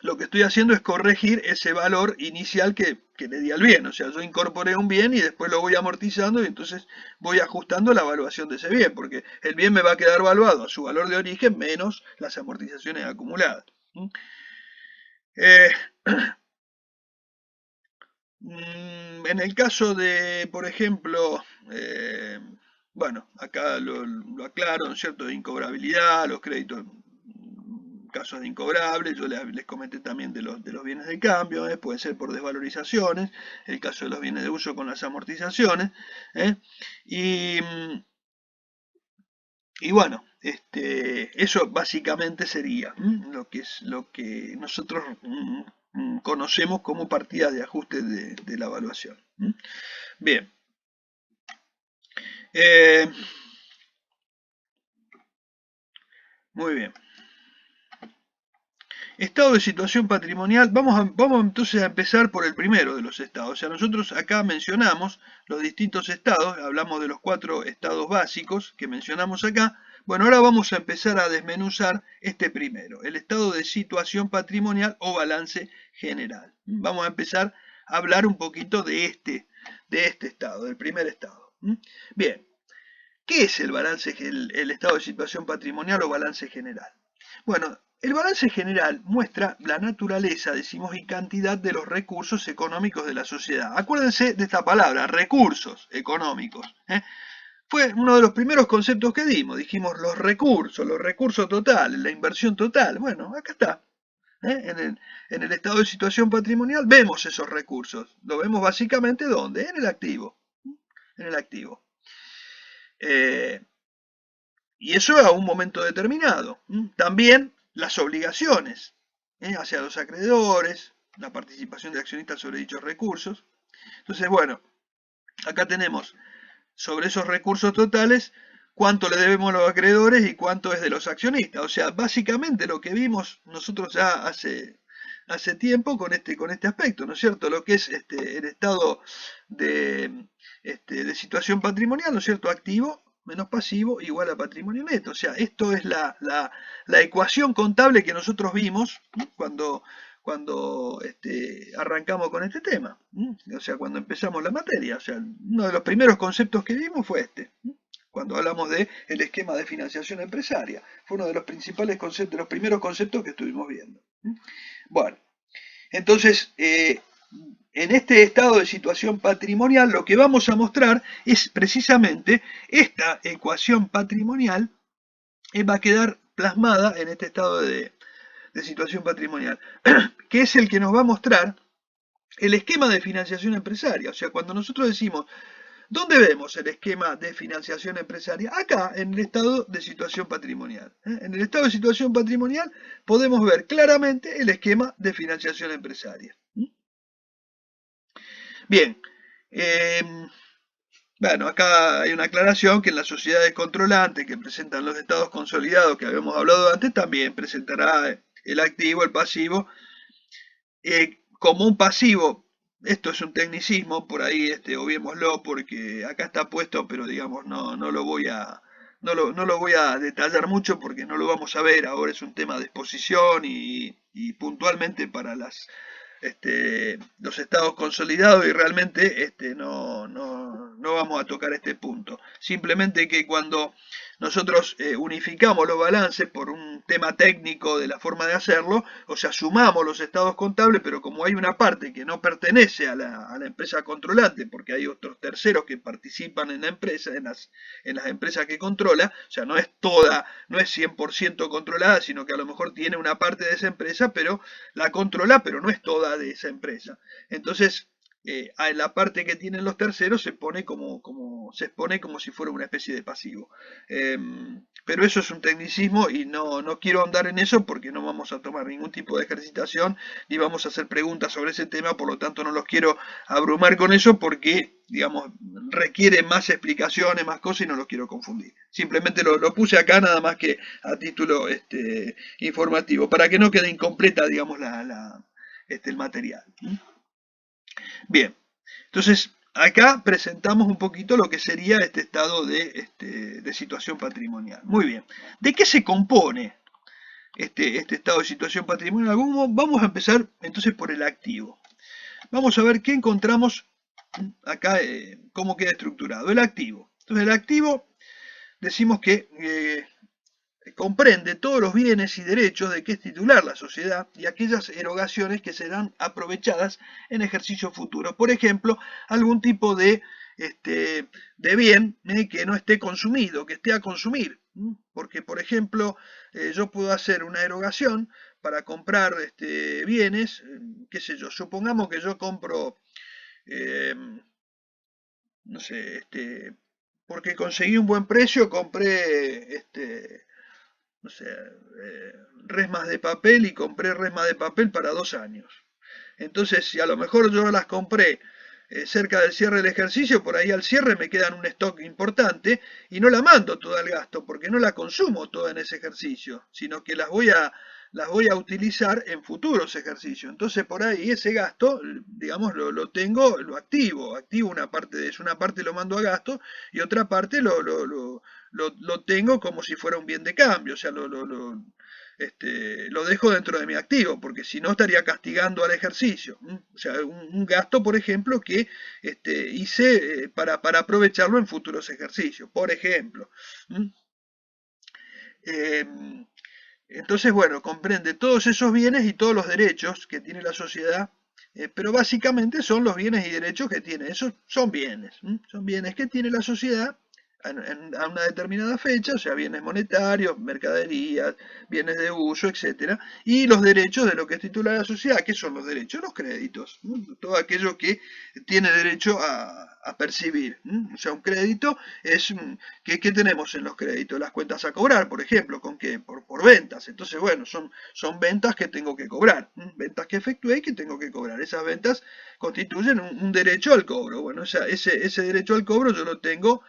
A: lo que estoy haciendo es corregir ese valor inicial que le di al bien. O sea, yo incorporé un bien y después lo voy amortizando y entonces voy ajustando la evaluación de ese bien, porque el bien me va a quedar valuado a su valor de origen menos las amortizaciones acumuladas. Eh, en el caso de, por ejemplo, bueno, acá lo aclaro, ¿no es cierto?, de incobrabilidad, los créditos, casos de incobrables, yo les comenté también de los bienes de cambio, puede ser por desvalorizaciones, el caso de los bienes de uso con las amortizaciones, y, y bueno, eso básicamente sería lo que nosotros conocemos como partida de ajuste de la evaluación. Bien. Muy bien. Estado de situación patrimonial. Vamos entonces a empezar por el primero de los estados. O sea, nosotros acá mencionamos los distintos estados, hablamos de los 4 estados básicos que mencionamos acá. Bueno, ahora vamos a empezar a desmenuzar este primero, el estado de situación patrimonial o balance general. Vamos a empezar a hablar un poquito de este estado, del primer estado. Bien, ¿qué es el estado de situación patrimonial o balance general? Bueno, el balance general muestra la naturaleza, decimos, y cantidad de los recursos económicos de la sociedad. Acuérdense de esta palabra, recursos económicos. Fue uno de los primeros conceptos que dimos. Dijimos los recursos totales, la inversión total. Bueno, acá está. En el estado de situación patrimonial vemos esos recursos. Lo vemos básicamente ¿dónde? En el activo. En el activo. Y eso a un momento determinado. También las obligaciones hacia los acreedores, la participación de accionistas sobre dichos recursos. Entonces, bueno, acá tenemos sobre esos recursos totales cuánto le debemos a los acreedores y cuánto es de los accionistas. O sea, básicamente lo que vimos nosotros ya hace tiempo con este aspecto, ¿no es cierto? Lo que es el estado de situación patrimonial, ¿no es cierto? Activo menos pasivo igual a patrimonio neto. O sea, esto es la ecuación contable que nosotros vimos cuando arrancamos con este tema. O sea, cuando empezamos la materia. O sea, uno de los primeros conceptos que vimos fue cuando hablamos de el esquema de financiación empresaria. Fue uno de los principales conceptos, de los primeros conceptos que estuvimos viendo. Bueno, entonces, en este estado de situación patrimonial lo que vamos a mostrar es precisamente esta ecuación patrimonial va a quedar plasmada en este estado de situación patrimonial, que es el que nos va a mostrar el esquema de financiación empresaria. O sea, cuando nosotros decimos, ¿dónde vemos el esquema de financiación empresaria? Acá, en el estado de situación patrimonial. En el estado de situación patrimonial podemos ver claramente el esquema de financiación empresaria. Bien, bueno, acá hay una aclaración que en las sociedades controlantes que presentan los estados consolidados que habíamos hablado antes, también presentará el activo, el pasivo, como un pasivo. Esto es un tecnicismo, por ahí obviémoslo porque acá está puesto, pero digamos no lo voy a detallar mucho porque no lo vamos a ver. Ahora es un tema de exposición y puntualmente para los estados consolidados y realmente no vamos a tocar este punto. Simplemente que cuando nosotros unificamos los balances por un tema técnico de la forma de hacerlo, o sea, sumamos los estados contables, pero como hay una parte que no pertenece a la empresa controlante, porque hay otros terceros que participan en la empresa, en las empresas que controla, o sea, no es 100% controlada, sino que a lo mejor tiene una parte de esa empresa, pero la controla, pero no es toda de esa empresa. Entonces, a la parte que tienen los terceros se expone como si fuera una especie de pasivo. Pero eso es un tecnicismo y no quiero ahondar en eso porque no vamos a tomar ningún tipo de ejercitación ni vamos a hacer preguntas sobre ese tema, por lo tanto no los quiero abrumar con eso porque, digamos, requiere más explicaciones, más cosas y no los quiero confundir. Simplemente lo puse acá nada más que a título informativo, para que no quede incompleta, digamos, el material. Bien, entonces acá presentamos un poquito lo que sería este estado de situación patrimonial. Muy bien, ¿de qué se compone este estado de situación patrimonial. Vamos a empezar entonces por el activo. Vamos a ver qué encontramos acá, cómo queda estructurado. El activo. Entonces el activo decimos que comprende todos los bienes y derechos de que es titular la sociedad y aquellas erogaciones que serán aprovechadas en ejercicio futuro. Por ejemplo, algún tipo de bien que no esté consumido, que esté a consumir. Porque, por ejemplo, yo puedo hacer una erogación para comprar bienes, qué sé yo, supongamos que yo compro, no sé, porque conseguí un buen precio, compré, no sé, resmas de papel y compré resmas de papel para 2 años. Entonces, si a lo mejor yo las compré cerca del cierre del ejercicio, por ahí al cierre me quedan un stock importante y no la mando toda al gasto, porque no la consumo toda en ese ejercicio, sino que las voy a utilizar en futuros ejercicios. Entonces por ahí ese gasto, digamos, lo tengo, activo una parte de eso, una parte lo mando a gasto y otra parte lo tengo como si fuera un bien de cambio, o sea, lo dejo dentro de mi activo, porque si no estaría castigando al ejercicio. O sea, un gasto, por ejemplo, que hice para aprovecharlo en futuros ejercicios, por ejemplo. Eh, entonces, bueno, comprende todos esos bienes y todos los derechos que tiene la sociedad, pero básicamente son los bienes y derechos que tiene. Esos son bienes, son bienes que tiene la sociedad a una determinada fecha, o sea, bienes monetarios, mercaderías, bienes de uso, etcétera, y los derechos de lo que es titular la sociedad. ¿Qué son los derechos? Los créditos, todo aquello que tiene derecho a percibir. O sea, un crédito es, ¿qué tenemos en los créditos? Las cuentas a cobrar, por ejemplo, ¿con qué? Por ventas. Entonces, bueno, son ventas que tengo que cobrar, ventas que efectué y que tengo que cobrar. Esas ventas constituyen un derecho al cobro. Bueno, ese derecho al cobro yo lo tengo,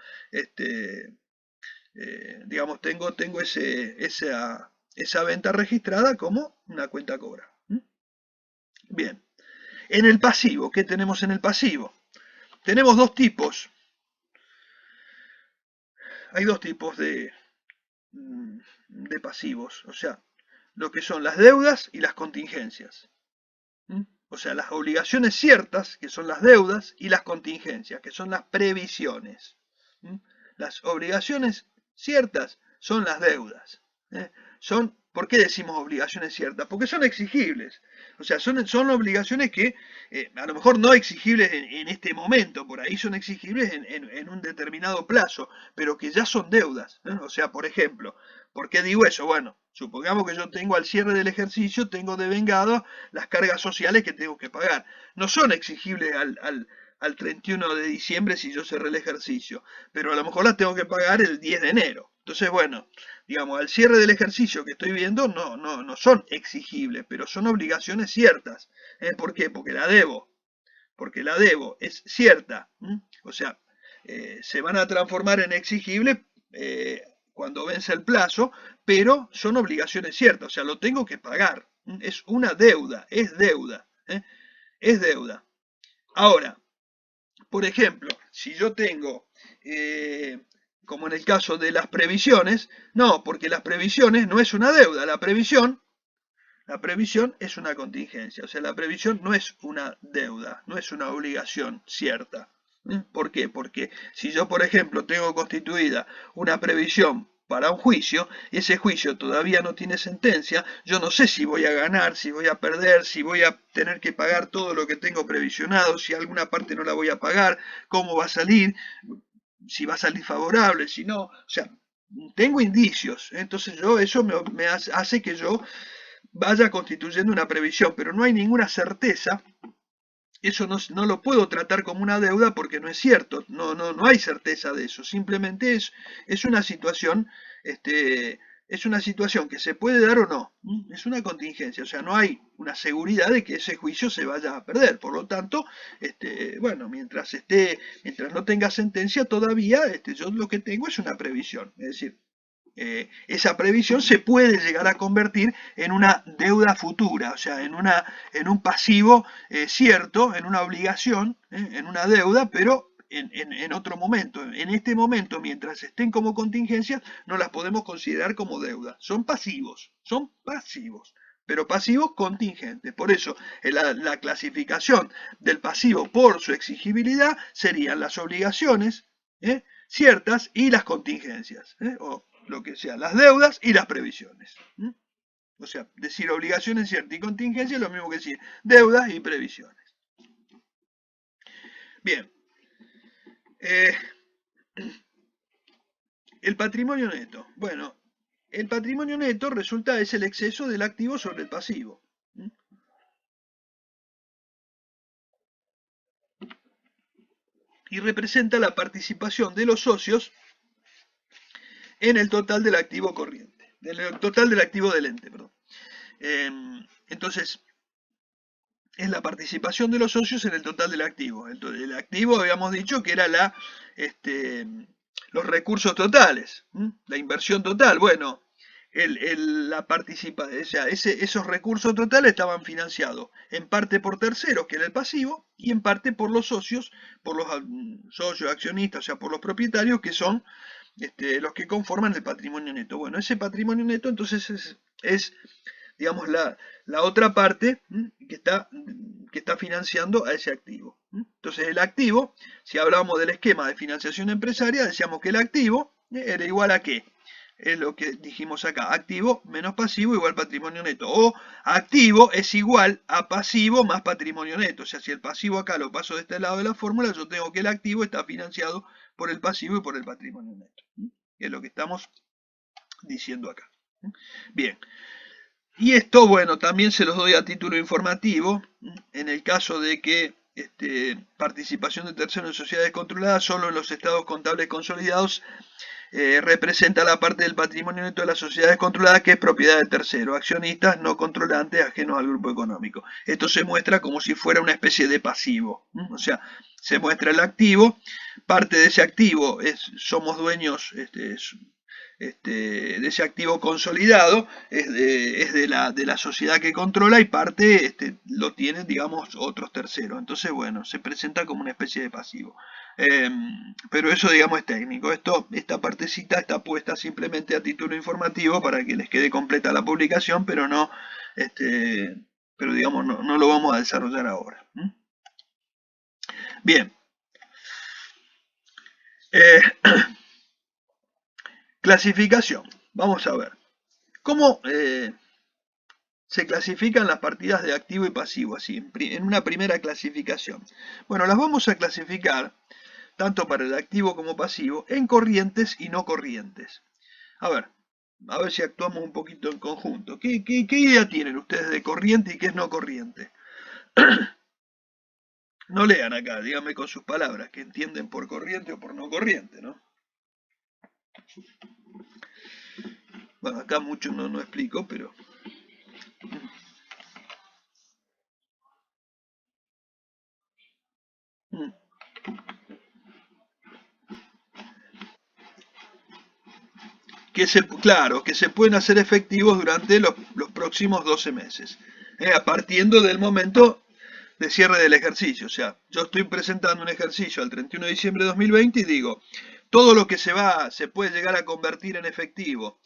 A: digamos, tengo esa venta registrada como una cuenta a cobrar. Bien. En el pasivo, ¿qué tenemos en el pasivo? Tenemos dos tipos. Hay dos tipos de pasivos, o sea, lo que son las deudas y las contingencias. O sea, las obligaciones ciertas, que son las deudas, y las contingencias, que son las previsiones. Las obligaciones ciertas son las deudas. ¿Por qué decimos obligaciones ciertas? Porque son exigibles. O sea, son obligaciones que a lo mejor no exigibles en este momento, por ahí son exigibles en un determinado plazo, pero que ya son deudas. O sea, por ejemplo, ¿por qué digo eso? Bueno, supongamos que yo tengo al cierre del ejercicio, tengo devengado las cargas sociales que tengo que pagar. No son exigibles al 31 de diciembre si yo cerré el ejercicio, pero a lo mejor las tengo que pagar el 10 de enero. Entonces, bueno, digamos, al cierre del ejercicio que estoy viendo no son exigibles, pero son obligaciones ciertas. ¿Por qué? Porque la debo. Porque la debo, es cierta. O sea, se van a transformar en exigibles cuando vence el plazo, pero son obligaciones ciertas. O sea, lo tengo que pagar. Es una deuda, es deuda. Es deuda. Ahora, por ejemplo, si yo tengo, como en el caso de las previsiones, no, porque las previsiones no es una deuda, la previsión es una contingencia, o sea, la previsión no es una deuda, no es una obligación cierta. ¿Por qué? Porque si yo, por ejemplo, tengo constituida una previsión para un juicio, ese juicio todavía no tiene sentencia, yo no sé si voy a ganar, si voy a perder, si voy a tener que pagar todo lo que tengo previsionado, si alguna parte no la voy a pagar, cómo va a salir, si va a salir favorable, si no, o sea, tengo indicios, entonces eso me hace que yo vaya constituyendo una previsión, pero no hay ninguna certeza. Eso no lo puedo tratar como una deuda porque no es cierto, no hay certeza de eso, simplemente es una situación, es una situación que se puede dar o no, es una contingencia, o sea, no hay una seguridad de que ese juicio se vaya a perder, por lo tanto, bueno, mientras no tenga sentencia todavía, yo lo que tengo es una previsión, es decir, esa previsión se puede llegar a convertir en una deuda futura, o sea, en un pasivo cierto, en una obligación, en una deuda, pero en otro momento. En este momento, mientras estén como contingencias, no las podemos considerar como deuda. Son pasivos, pero pasivos contingentes. Por eso, la clasificación del pasivo por su exigibilidad serían las obligaciones ciertas y las contingencias, o lo que sea, las deudas y las previsiones. O sea, decir obligaciones ciertas y contingencias es lo mismo que decir deudas y previsiones. Bien. El patrimonio neto. Bueno, el patrimonio neto resulta es el exceso del activo sobre el pasivo. Y representa la participación de los socios en el total del activo corriente, del total del activo del ente, perdón. Entonces, es la participación de los socios en el total del activo. El activo habíamos dicho que era los recursos totales, la inversión total. Bueno, esos recursos totales estaban financiados en parte por terceros, que era el pasivo, y en parte por los socios, por los socios accionistas, o sea, por los propietarios, que son los que conforman el patrimonio neto. Bueno, ese patrimonio neto entonces es digamos, la otra parte que está financiando a ese activo. Entonces el activo, si hablamos del esquema de financiación empresaria, decíamos que el activo era igual a ¿qué? Es lo que dijimos acá, activo menos pasivo igual patrimonio neto, o activo es igual a pasivo más patrimonio neto. O sea, si el pasivo acá lo paso de este lado de la fórmula, yo tengo que el activo está financiado por el pasivo y por el patrimonio neto. Es lo que estamos diciendo acá. Bien. Y esto, bueno, también se los doy a título informativo, en el caso de que participación de terceros en sociedades controladas solo en los estados contables consolidados representa la parte del patrimonio neto de las sociedades controladas que es propiedad de terceros, accionistas no controlantes ajenos al grupo económico. Esto se muestra como si fuera una especie de pasivo, o sea, se muestra el activo, parte de ese activo somos dueños, de ese activo consolidado es de la sociedad que controla y parte lo tienen, digamos, otros terceros. Entonces, bueno, se presenta como una especie de pasivo. Pero eso, digamos, es técnico. Esta partecita está puesta simplemente a título informativo para que les quede completa la publicación, pero no, pero digamos, no lo vamos a desarrollar ahora. Bien. Clasificación. Vamos a ver. ¿Cómo se clasifican las partidas de activo y pasivo? Así, en una primera clasificación. Bueno, las vamos a clasificar, tanto para el activo como pasivo, en corrientes y no corrientes. A ver si actuamos un poquito en conjunto. ¿Qué idea tienen ustedes de corriente y qué es no corriente? No lean acá, díganme con sus palabras, que entienden por corriente o por no corriente, ¿no? Bueno, acá mucho no explico, pero... claro, que se pueden hacer efectivos durante los próximos 12 meses, partiendo del momento de cierre del ejercicio. O sea, yo estoy presentando un ejercicio al 31 de diciembre de 2020 y digo, todo lo que se puede llegar a convertir en efectivo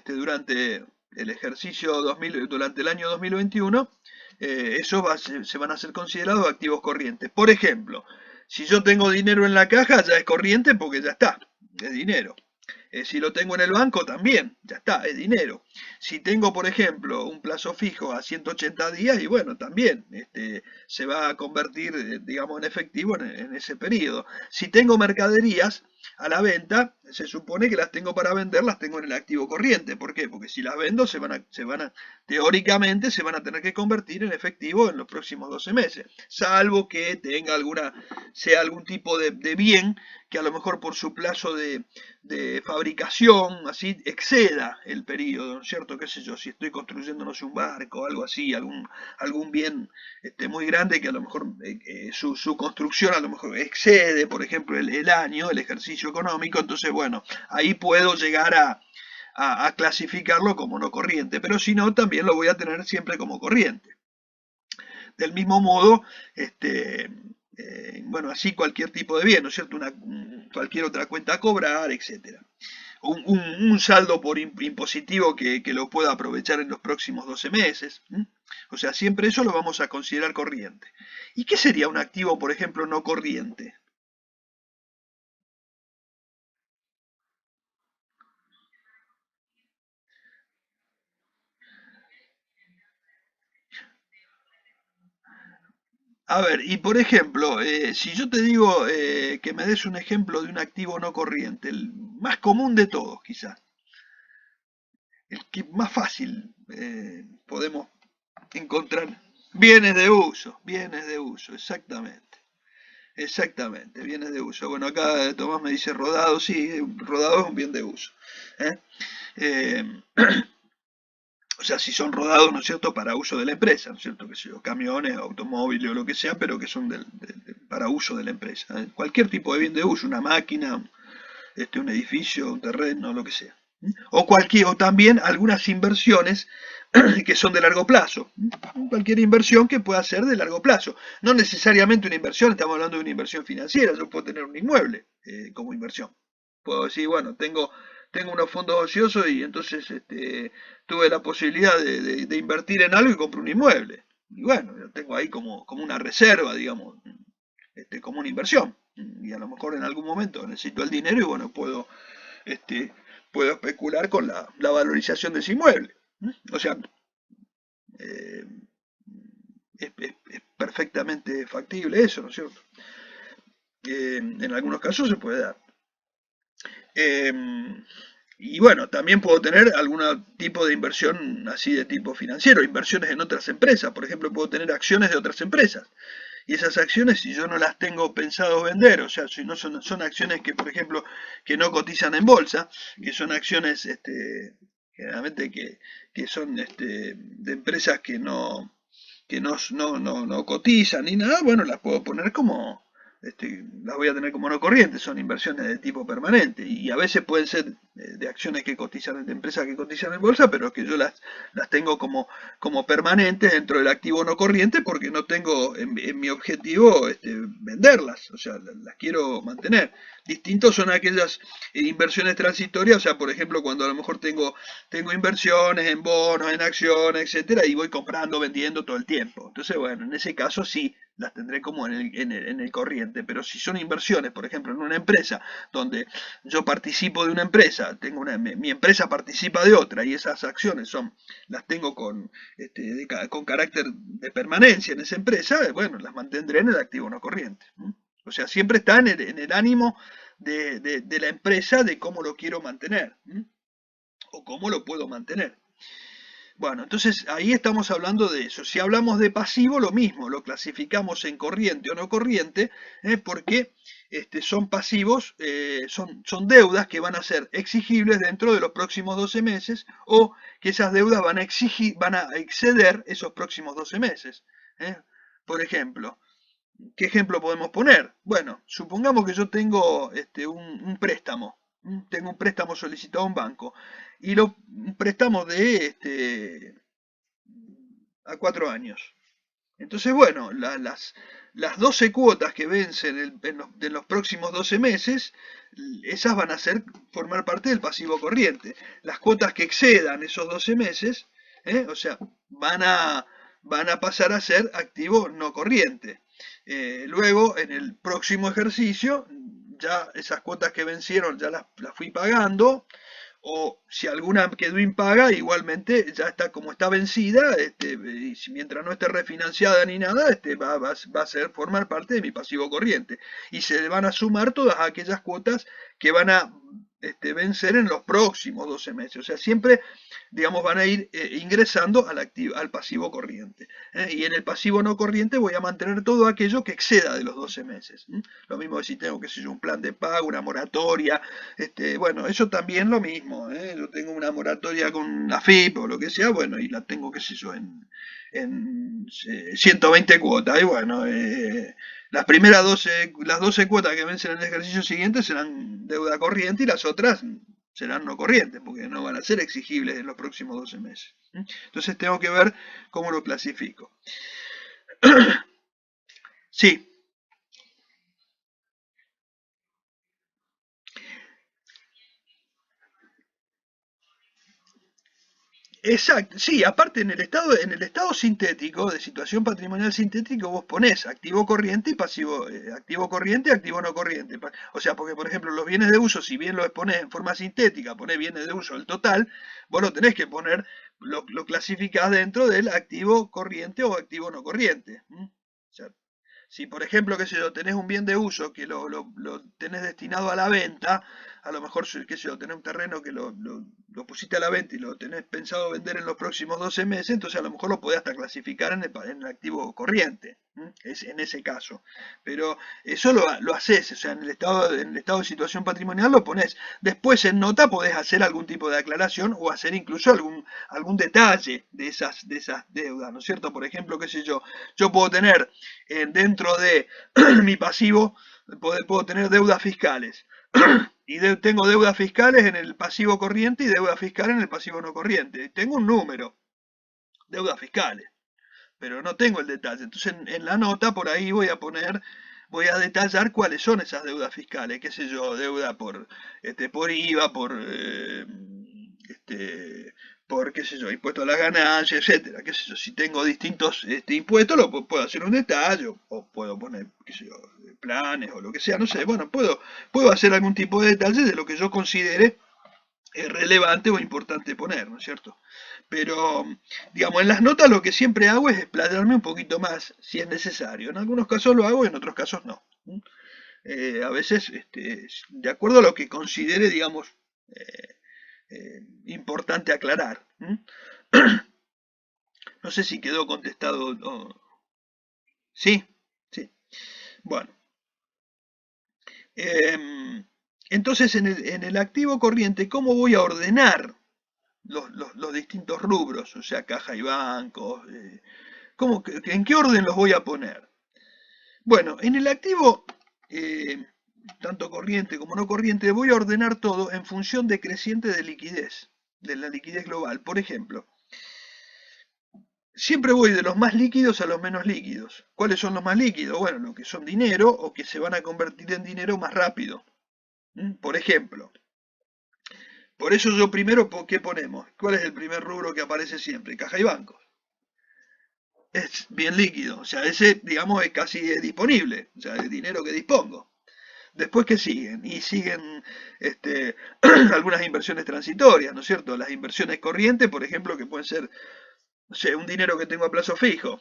A: durante el ejercicio durante el año 2021, eso se van a ser considerados activos corrientes. Por ejemplo, si yo tengo dinero en la caja, ya es corriente porque ya está, es dinero. Si lo tengo en el banco también, ya está, es dinero. Si tengo, por ejemplo, un plazo fijo a 180 días, y bueno, también se va a convertir, digamos, en efectivo en ese periodo. Si tengo mercaderías a la venta, se supone que las tengo para vender, las tengo en el activo corriente. ¿Por qué? Porque si las vendo, teóricamente se van a tener que convertir en efectivo en los próximos 12 meses. Salvo que tenga sea algún tipo de bien que a lo mejor por su plazo de fabricación, así, exceda el periodo, ¿no es cierto? Qué sé yo, si estoy construyendo, no sé, un barco, algo así, algún bien muy grande que a lo mejor su construcción a lo mejor excede, por ejemplo, el año, el ejercicio económico, entonces, bueno, ahí puedo llegar a clasificarlo como no corriente, pero si no, también lo voy a tener siempre como corriente. Del mismo modo, bueno, así cualquier tipo de bien, ¿no es cierto? Cualquier otra cuenta a cobrar, etcétera. Un saldo por impositivo que lo pueda aprovechar en los próximos 12 meses. O sea, siempre eso lo vamos a considerar corriente. ¿Y qué sería un activo, por ejemplo, no corriente? A ver, y por ejemplo, si yo te digo que me des un ejemplo de un activo no corriente, el más común de todos, quizás, el que más fácil podemos encontrar. Bienes de uso, exactamente. Exactamente, bienes de uso. Bueno, acá Tomás me dice rodado, sí, rodado es un bien de uso. ¿Eh? Eh, o sea, si son rodados, ¿no es cierto?, para uso de la empresa, ¿no es cierto?, que sea camiones, automóviles o lo que sea, pero que son para uso de la empresa. ¿Eh? Cualquier tipo de bien de uso, una máquina, un edificio, un terreno, lo que sea. O también algunas inversiones que son de largo plazo. Cualquier inversión que pueda ser de largo plazo. No necesariamente una inversión, estamos hablando de una inversión financiera. Yo puedo tener un inmueble como inversión. Puedo decir, bueno, tengo unos fondos ociosos y entonces tuve la posibilidad de invertir en algo y compro un inmueble. Y bueno, lo tengo ahí como una reserva, digamos, como una inversión. Y a lo mejor en algún momento necesito el dinero y bueno, este, puedo especular con la valorización de ese inmueble. O sea, eh, es perfectamente factible eso, ¿no es cierto? En algunos casos se puede dar. Eh, y bueno, también puedo tener algún tipo de inversión así de tipo financiero, inversiones en otras empresas. Por ejemplo, puedo tener acciones de otras empresas. Y esas acciones, si yo no las tengo pensado vender, o sea, si no son acciones que, por ejemplo, que no cotizan en bolsa, que son acciones generalmente que son de empresas que no cotizan ni nada, bueno, las puedo poner como, las voy a tener como no corrientes, son inversiones de tipo permanente y a veces pueden ser de acciones que cotizan, de empresas que cotizan en bolsa, pero que yo las tengo como permanentes dentro del activo no corriente porque no tengo en mi objetivo venderlas, o sea, las quiero mantener. Distintos son aquellas inversiones transitorias, o sea, por ejemplo, cuando a lo mejor tengo inversiones en bonos, en acciones, etcétera, y voy comprando, vendiendo todo el tiempo. Entonces, bueno, en ese caso sí las tendré como en el corriente, pero si son inversiones, por ejemplo, en una empresa donde yo participo de una empresa, mi empresa participa de otra y esas acciones las tengo con carácter de permanencia en esa empresa, bueno, las mantendré en el activo no corriente. O sea, siempre está en el ánimo de la empresa de cómo lo quiero mantener o cómo lo puedo mantener. Bueno, entonces ahí estamos hablando de eso. Si hablamos de pasivo, lo mismo, lo clasificamos en corriente o no corriente, porque son pasivos, son deudas que van a ser exigibles dentro de los próximos 12 meses o que esas deudas van a exceder esos próximos 12 meses. ¿eh? Por ejemplo, ¿qué ejemplo podemos poner? Bueno, supongamos que yo tengo un préstamo. Tengo un préstamo solicitado a un banco y un préstamo a 4 años. Entonces, bueno, las 12 cuotas que vencen en los próximos 12 meses, esas van a formar parte del pasivo corriente. Las cuotas que excedan esos 12 meses, o sea, van a pasar a ser activo no corriente. Luego, en el próximo ejercicio, ya esas cuotas que vencieron ya las fui pagando, o si alguna quedó impaga, igualmente ya está como está vencida, y mientras no esté refinanciada ni nada, va a formar parte de mi pasivo corriente. Y se van a sumar todas aquellas cuotas que van a vencer en los próximos 12 meses. O sea, siempre, digamos, van a ir ingresando al pasivo corriente. Y en el pasivo no corriente voy a mantener todo aquello que exceda de los 12 meses. Lo mismo si tengo, qué sé yo, un plan de pago, una moratoria, bueno, eso también lo mismo, ¿eh? Yo tengo una moratoria con la FIP o lo que sea, bueno, y la tengo, qué sé yo, en 120 cuotas. Y bueno, las 12 cuotas que vencen en el ejercicio siguiente serán deuda corriente y las otras serán no corrientes, porque no van a ser exigibles en los próximos 12 meses. Entonces tengo que ver cómo lo clasifico. Sí, Exacto, sí, aparte en el estado sintético, de situación patrimonial sintético, vos ponés activo corriente y pasivo, activo corriente y activo no corriente. O sea, porque por ejemplo los bienes de uso, si bien los ponés en forma sintética, ponés bienes de uso el total, vos lo tenés que poner, lo clasificás dentro del activo corriente o activo no corriente. O sea, si por ejemplo, qué sé yo, tenés un bien de uso que lo tenés destinado a la venta, a lo mejor, qué sé yo, tenés un terreno que lo pusiste a la venta y lo tenés pensado vender en los próximos 12 meses, entonces a lo mejor lo podés hasta clasificar en el activo corriente, es en ese caso. Pero eso lo haces, o sea, en el estado de situación patrimonial lo ponés. Después en nota podés hacer algún tipo de aclaración o hacer incluso algún detalle de esas deudas, ¿no es cierto? Por ejemplo, qué sé yo puedo tener dentro de mi pasivo, puedo tener deudas fiscales. Y tengo deudas fiscales en el pasivo corriente y deudas fiscales en el pasivo no corriente. Tengo un número, deudas fiscales, pero no tengo el detalle. Entonces en la nota por ahí voy a detallar cuáles son esas deudas fiscales, qué sé yo, deuda por IVA, este, por qué sé yo, impuesto a la ganancia, etcétera, qué sé yo, si tengo distintos impuestos, puedo hacer un detalle, o puedo poner, qué sé yo, planes o lo que sea, no sé, bueno, puedo hacer algún tipo de detalle de lo que yo considere relevante o importante poner, ¿no es cierto? Pero, digamos, en las notas lo que siempre hago es explayarme un poquito más, si es necesario. En algunos casos lo hago, en otros casos no. A veces, de acuerdo a lo que considere, digamos, importante aclarar. No sé si quedó contestado. Sí, sí. Bueno. Entonces, en el activo corriente, ¿cómo voy a ordenar los distintos rubros? O sea, caja y bancos. ¿En qué orden los voy a poner? Bueno, en el activo, eh, tanto corriente como no corriente, voy a ordenar todo en función decreciente de liquidez, de la liquidez global. Por ejemplo, siempre voy de los más líquidos a los menos líquidos. ¿Cuáles son los más líquidos? Bueno, los que son dinero o que se van a convertir en dinero más rápido. Por ejemplo, por eso yo primero, ¿qué ponemos? ¿Cuál es el primer rubro que aparece siempre? Caja y bancos. Es bien líquido, o sea, ese, digamos, es casi disponible, o sea, el dinero que dispongo. Después, ¿qué siguen? Y siguen algunas inversiones transitorias, ¿no es cierto? Las inversiones corrientes, por ejemplo, que pueden ser, no sé, un dinero que tengo a plazo fijo,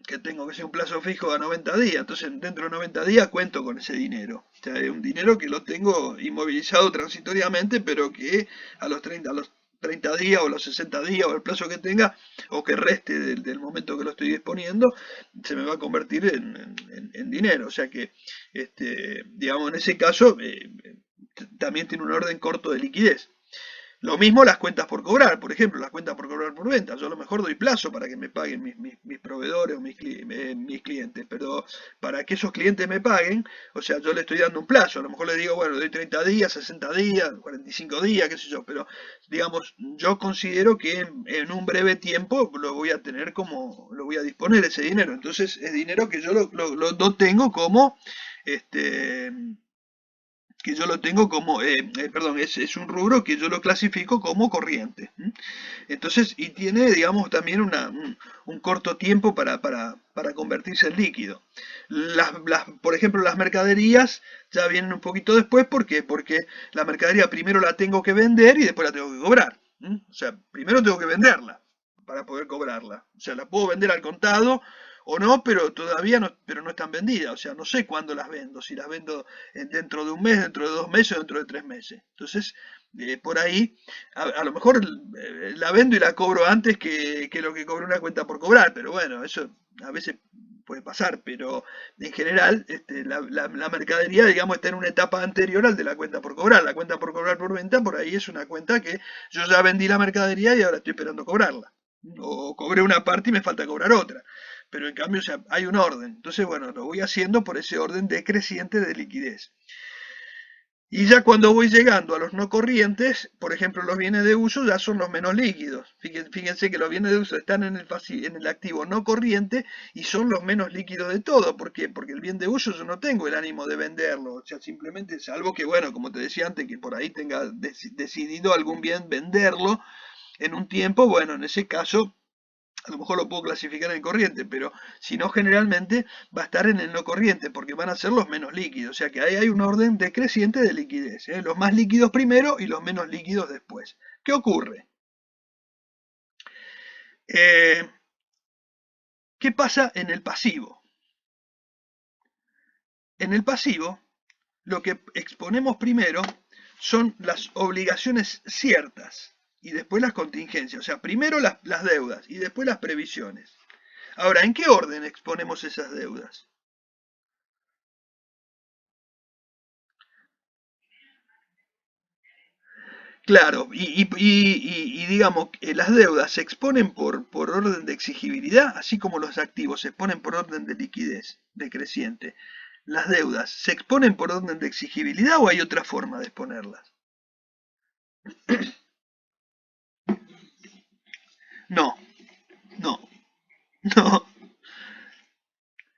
A: que tengo que ser un plazo fijo a 90 días, entonces dentro de 90 días cuento con ese dinero. O sea, es un dinero que lo tengo inmovilizado transitoriamente, pero que a los 30 días o los 60 días o el plazo que tenga, o que reste del momento que lo estoy disponiendo, se me va a convertir en dinero. O sea que, digamos, en ese caso, también tiene un orden corto de liquidez. Lo mismo las cuentas por cobrar, por ejemplo, las cuentas por cobrar por venta. Yo a lo mejor doy plazo para que me paguen mis proveedores o mis clientes, pero para que esos clientes me paguen, o sea, yo le estoy dando un plazo. A lo mejor le digo, bueno, doy 30 días, 60 días, 45 días, qué sé yo, pero digamos, yo considero que en un breve tiempo lo voy a tener lo voy a disponer ese dinero. Entonces es dinero que yo lo tengo como, este, perdón, es un rubro que yo lo clasifico como corriente. Entonces, y tiene, digamos, también un corto tiempo para convertirse en líquido. Por ejemplo, las mercaderías ya vienen un poquito después, ¿por qué? Porque la mercadería primero la tengo que vender y después la tengo que cobrar. O sea, primero tengo que venderla para poder cobrarla. O sea, la puedo vender al contado o no, pero todavía no están vendidas. O sea, no sé cuándo las vendo, si las vendo dentro de un mes, dentro de 2 meses o dentro de 3 meses. Entonces, por ahí, a lo mejor la vendo y la cobro antes que lo que cobré una cuenta por cobrar, pero bueno, eso a veces puede pasar, pero en general la mercadería, digamos, está en una etapa anterior al de la cuenta por cobrar. La cuenta por cobrar por venta, por ahí es una cuenta que yo ya vendí la mercadería y ahora estoy esperando cobrarla. O cobré una parte y me falta cobrar otra. Pero en cambio, o sea, hay un orden. Entonces, bueno, lo voy haciendo por ese orden decreciente de liquidez. Y ya cuando voy llegando a los no corrientes, por ejemplo, los bienes de uso ya son los menos líquidos. Fíjense que los bienes de uso están en el activo no corriente y son los menos líquidos de todo. ¿Por qué? Porque el bien de uso yo no tengo el ánimo de venderlo. O sea, simplemente, salvo que, bueno, como te decía antes, que por ahí tenga decidido algún bien venderlo, en un tiempo, bueno, en ese caso a lo mejor lo puedo clasificar en corriente, pero si no, generalmente va a estar en el no corriente, porque van a ser los menos líquidos. O sea que ahí hay un orden decreciente de liquidez, ¿eh? Los más líquidos primero y los menos líquidos después. ¿Qué ocurre? ¿Qué pasa en el pasivo? En el pasivo, lo que exponemos primero son las obligaciones ciertas y después las contingencias. O sea, primero las deudas y después las previsiones. Ahora, ¿en qué orden exponemos esas deudas? Claro, y digamos, las deudas se exponen por orden de exigibilidad, así como los activos se exponen por orden de liquidez decreciente. ¿Las deudas se exponen por orden de exigibilidad o hay otra forma de exponerlas? No, no, no.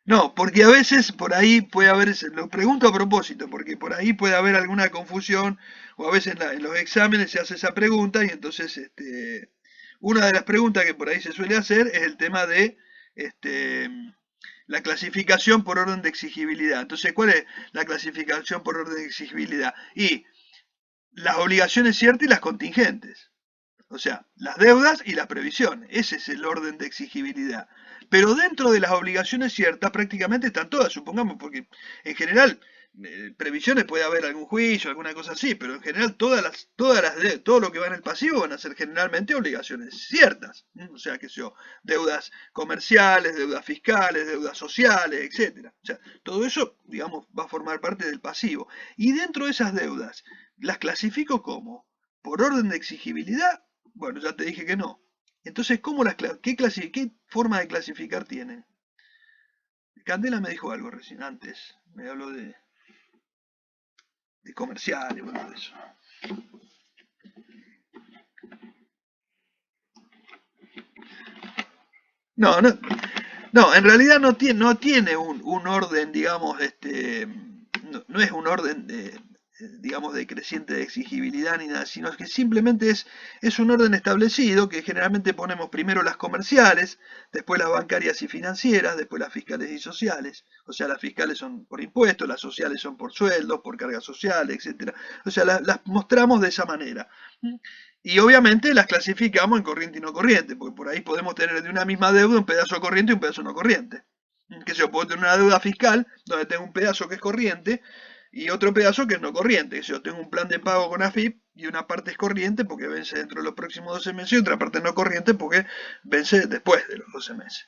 A: No, porque a veces por ahí puede haber, lo pregunto a propósito, porque por ahí puede haber alguna confusión, o a veces en los exámenes se hace esa pregunta, y entonces una de las preguntas que por ahí se suele hacer es el tema de este, la clasificación por orden de exigibilidad. Entonces, ¿cuál es la clasificación por orden de exigibilidad? Y las obligaciones ciertas y las contingentes. O sea, las deudas y las previsiones. Ese es el orden de exigibilidad. Pero dentro de las obligaciones ciertas prácticamente están todas, supongamos, porque en general previsiones puede haber algún juicio, alguna cosa así, pero en general todo lo que va en el pasivo van a ser generalmente obligaciones ciertas. O sea, que sea deudas comerciales, deudas fiscales, deudas sociales, etcétera. O sea, todo eso, digamos, va a formar parte del pasivo. Y dentro de esas deudas, las clasifico como por orden de exigibilidad. Bueno, ya te dije que no. Entonces, ¿qué forma de clasificar tienen? Candela me dijo algo recién antes. Me habló de comerciales, bueno, de eso. No, no, no, en realidad no tiene un orden, digamos, no es un orden digamos, decreciente de exigibilidad ni nada, sino que simplemente es un orden establecido que generalmente ponemos primero las comerciales, después las bancarias y financieras, después las fiscales y sociales. O sea, las fiscales son por impuestos, las sociales son por sueldos, por cargas sociales, etcétera. O sea, las mostramos de esa manera. Y obviamente las clasificamos en corriente y no corriente, porque por ahí podemos tener de una misma deuda un pedazo corriente y un pedazo no corriente. Que yo puedo tener una deuda fiscal donde tengo un pedazo que es corriente y otro pedazo que es no corriente. Yo tengo un plan de pago con AFIP y una parte es corriente porque vence dentro de los próximos 12 meses y otra parte no corriente porque vence después de los 12 meses.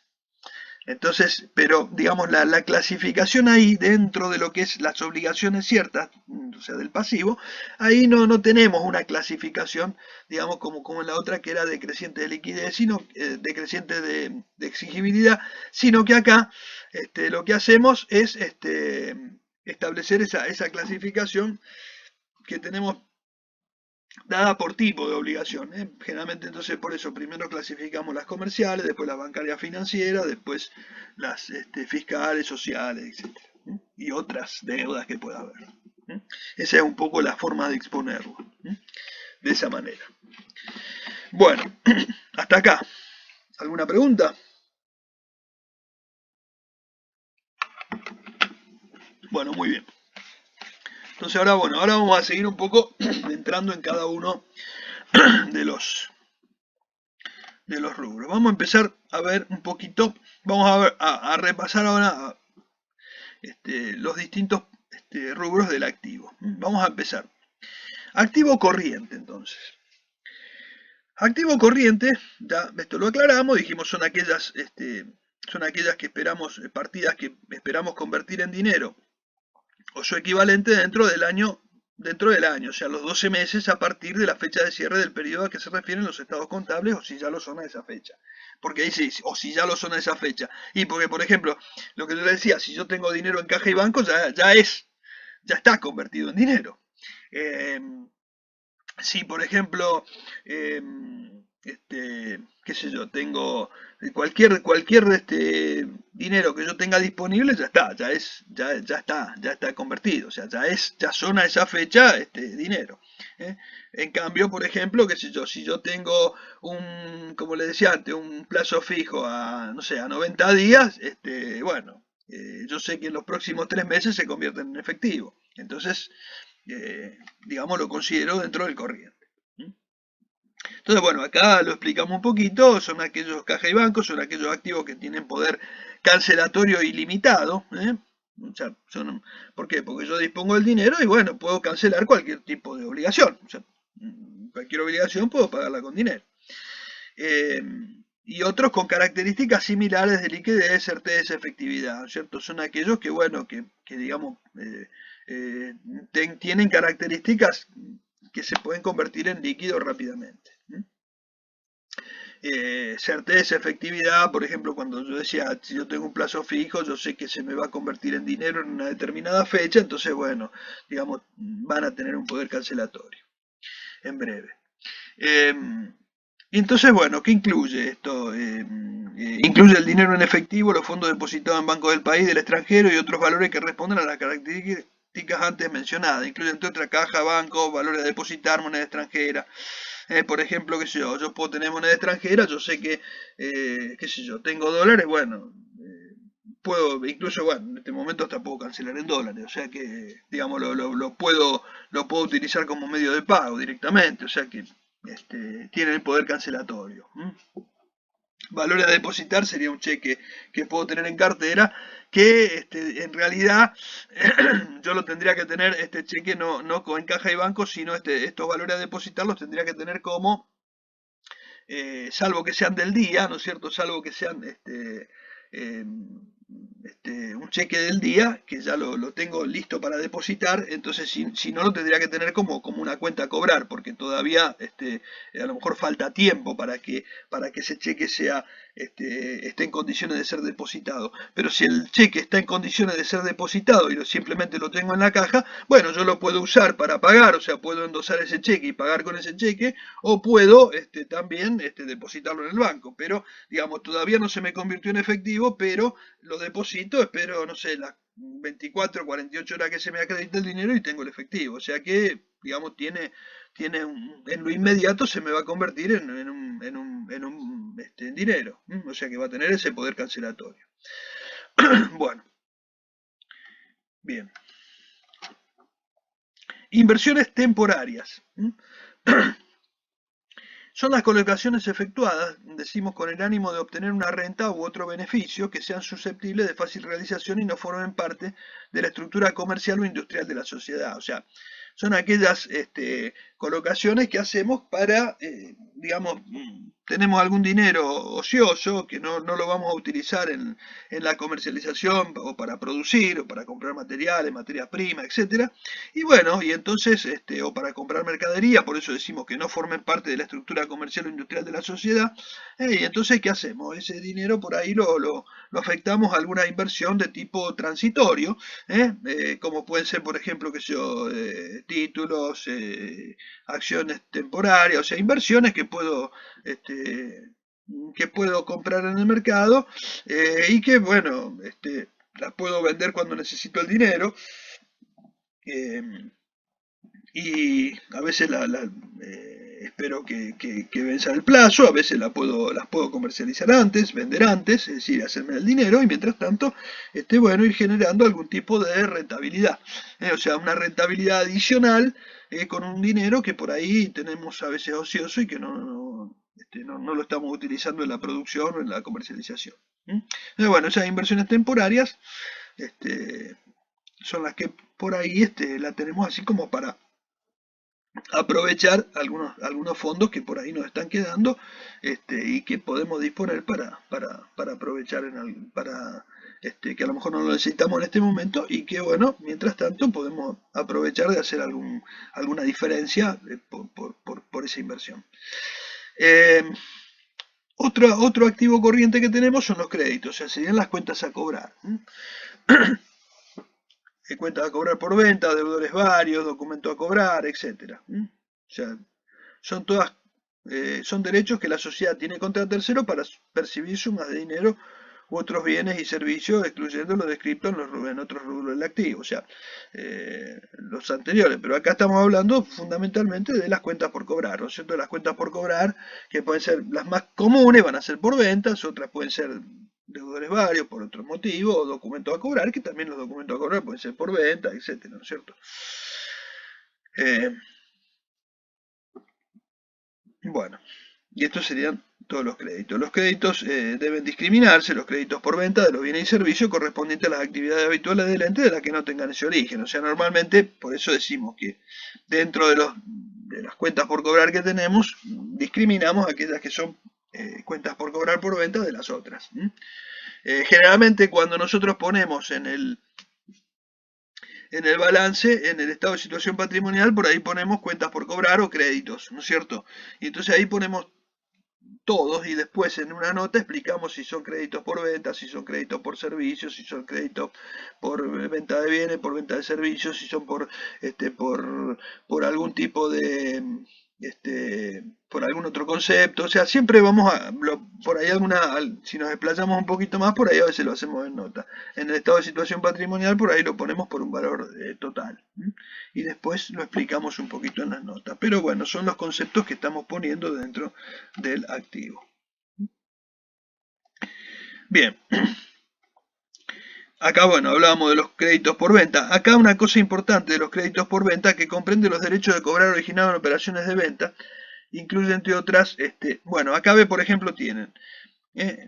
A: Entonces, pero digamos, la clasificación ahí dentro de lo que es las obligaciones ciertas, o sea, del pasivo, ahí no tenemos una clasificación, digamos, como en la otra que era decreciente de liquidez, sino decreciente de exigibilidad, sino que acá lo que hacemos es establecer esa clasificación que tenemos dada por tipo de obligación, ¿eh? Generalmente entonces por eso primero clasificamos las comerciales, después las bancarias financieras, después las fiscales, sociales, etc. Y otras deudas que pueda haber. Esa es un poco la forma de exponerlo. De esa manera. Bueno, hasta acá. ¿Alguna pregunta? Bueno, muy bien. Entonces ahora vamos a seguir un poco entrando en cada uno de los rubros. Vamos a empezar a ver un poquito, vamos a repasar ahora los distintos rubros del activo. Vamos a empezar. Activo corriente, entonces. Activo corriente, ya esto lo aclaramos, dijimos son aquellas que esperamos, partidas que esperamos convertir en dinero o su equivalente dentro del año, o sea, los 12 meses a partir de la fecha de cierre del periodo a que se refieren los estados contables o si ya lo son a esa fecha. Porque ahí sí, o si ya lo son a esa fecha. Y porque, por ejemplo, lo que yo le decía, si yo tengo dinero en caja y banco, ya está convertido en dinero. Si, por ejemplo, qué sé yo, tengo cualquier dinero que yo tenga disponible, ya está, ya está convertido, o sea, ya son a esa fecha dinero. ¿Eh? En cambio, por ejemplo, qué sé yo, si yo tengo como le decía antes, un plazo fijo a, no sé, a 90 días, bueno, yo sé que en los próximos 3 meses se convierten en efectivo. Entonces, digamos, lo considero dentro del corriente. ¿Mm? Entonces, bueno, acá lo explicamos un poquito, son aquellos caja y bancos, son aquellos activos que tienen poder cancelatorio ilimitado, ¿eh? O sea, ¿por qué? Porque yo dispongo del dinero y bueno, puedo cancelar cualquier tipo de obligación. O sea, cualquier obligación puedo pagarla con dinero. Eh, y otros con características similares de liquidez, certeza, efectividad, ¿cierto? Son aquellos que, bueno, que digamos, tienen características que se pueden convertir en líquido rápidamente. Certeza, efectividad, por ejemplo, cuando yo decía, si yo tengo un plazo fijo, yo sé que se me va a convertir en dinero en una determinada fecha, entonces, bueno, digamos, van a tener un poder cancelatorio en breve. Eh, entonces, bueno, ¿qué incluye esto? Incluye el dinero en efectivo, los fondos depositados en bancos del país, del extranjero y otros valores que responden a las características antes mencionadas. Incluye, entre otras, caja, banco, valores a depositar, moneda extranjera. Por ejemplo, qué sé yo puedo tener moneda extranjera, yo sé que, qué sé yo, tengo dólares, bueno, puedo, incluso, bueno, en este momento hasta puedo cancelar en dólares, o sea que, digamos, lo puedo utilizar como medio de pago directamente, o sea que tiene el poder cancelatorio. Valor a depositar sería un cheque que puedo tener en cartera, que en realidad yo lo tendría que tener, este cheque no en caja y banco, sino estos valores a depositar los tendría que tener como, salvo que sean del día, ¿no es cierto? Salvo que sean eh, un cheque del día, que ya lo tengo listo para depositar, entonces si no lo tendría que tener como una cuenta a cobrar, porque todavía a lo mejor falta tiempo para que ese cheque esté en condiciones de ser depositado. Pero si el cheque está en condiciones de ser depositado y simplemente lo tengo en la caja, bueno, yo lo puedo usar para pagar, o sea, puedo endosar ese cheque y pagar con ese cheque, o puedo también depositarlo en el banco, pero digamos, todavía no se me convirtió en efectivo, pero lo deposito, espero, no sé, las 24, 48 horas que se me acredite el dinero y tengo el efectivo. O sea que, digamos, en lo inmediato se me va a convertir en dinero. O sea que va a tener ese poder cancelatorio. Bueno, bien. Inversiones temporarias. Son las colocaciones efectuadas, decimos, con el ánimo de obtener una renta u otro beneficio que sean susceptibles de fácil realización y no formen parte de la estructura comercial o industrial de la sociedad. O sea, son aquellas colocaciones que hacemos para, digamos, tenemos algún dinero ocioso que no lo vamos a utilizar en la comercialización o para producir o para comprar materiales, materias primas, etcétera. Y bueno, y entonces, o para comprar mercadería, por eso decimos que no formen parte de la estructura comercial o industrial de la sociedad. Y entonces, ¿qué hacemos? Ese dinero por ahí lo afectamos a alguna inversión de tipo transitorio, como pueden ser, por ejemplo, que yo, títulos, acciones temporarias, o sea, inversiones que puedo comprar en el mercado, y que, bueno, las puedo vender cuando necesito el dinero. eh, y a veces espero que venza el plazo, a veces las puedo comercializar antes, vender antes, es decir, hacerme el dinero y mientras tanto, bueno, ir generando algún tipo de rentabilidad. O sea, una rentabilidad adicional, con un dinero que por ahí tenemos a veces ocioso y que no lo estamos utilizando en la producción o en la comercialización. Entonces, bueno, esas inversiones temporarias son las que por ahí la tenemos así como para aprovechar algunos fondos que por ahí nos están quedando, y que podemos disponer para aprovechar que a lo mejor no lo necesitamos en este momento y que, bueno, mientras tanto podemos aprovechar de hacer alguna diferencia, por esa inversión. Eh, otro activo corriente que tenemos son los créditos, o sea, serían las cuentas a cobrar. Cuentas a cobrar por venta, deudores varios, documento a cobrar, etcétera. O sea, son todas son derechos que la sociedad tiene contra terceros para percibir sumas de dinero u otros bienes y servicios, excluyendo lo descrito en otros rubros del activo, o sea, los anteriores. Pero acá estamos hablando fundamentalmente de las cuentas por cobrar, ¿no es cierto? Las cuentas por cobrar, que pueden ser las más comunes, van a ser por ventas, otras pueden ser deudores varios por otro motivo, o documentos a cobrar, que también los documentos a cobrar pueden ser por venta, etcétera, ¿no es cierto? Bueno, y estos serían todos los créditos. Los créditos deben discriminarse, los créditos por venta de los bienes y servicios correspondientes a las actividades habituales del ente de las que no tengan ese origen. O sea, normalmente, por eso decimos que dentro de las cuentas por cobrar que tenemos, discriminamos aquellas que son cuentas por cobrar por venta de las otras. Generalmente cuando nosotros ponemos en el balance, en el estado de situación patrimonial, por ahí ponemos cuentas por cobrar o créditos, ¿no es cierto? Y entonces ahí ponemos todos y después en una nota explicamos si son créditos por venta, si son créditos por servicios, si son créditos por venta de bienes, por venta de servicios, si son por algún tipo de por algún otro concepto, o sea, siempre vamos por ahí si nos explayamos un poquito más, por ahí a veces lo hacemos en nota. En el estado de situación patrimonial, por ahí lo ponemos por un valor total. Y después lo explicamos un poquito en las notas. Pero bueno, son los conceptos que estamos poniendo dentro del activo. Bien. Acá, bueno, hablábamos de los créditos por venta. Acá una cosa importante de los créditos por venta que comprende los derechos de cobrar originados en operaciones de venta, incluye entre otras, bueno, acá ve, por ejemplo, tienen,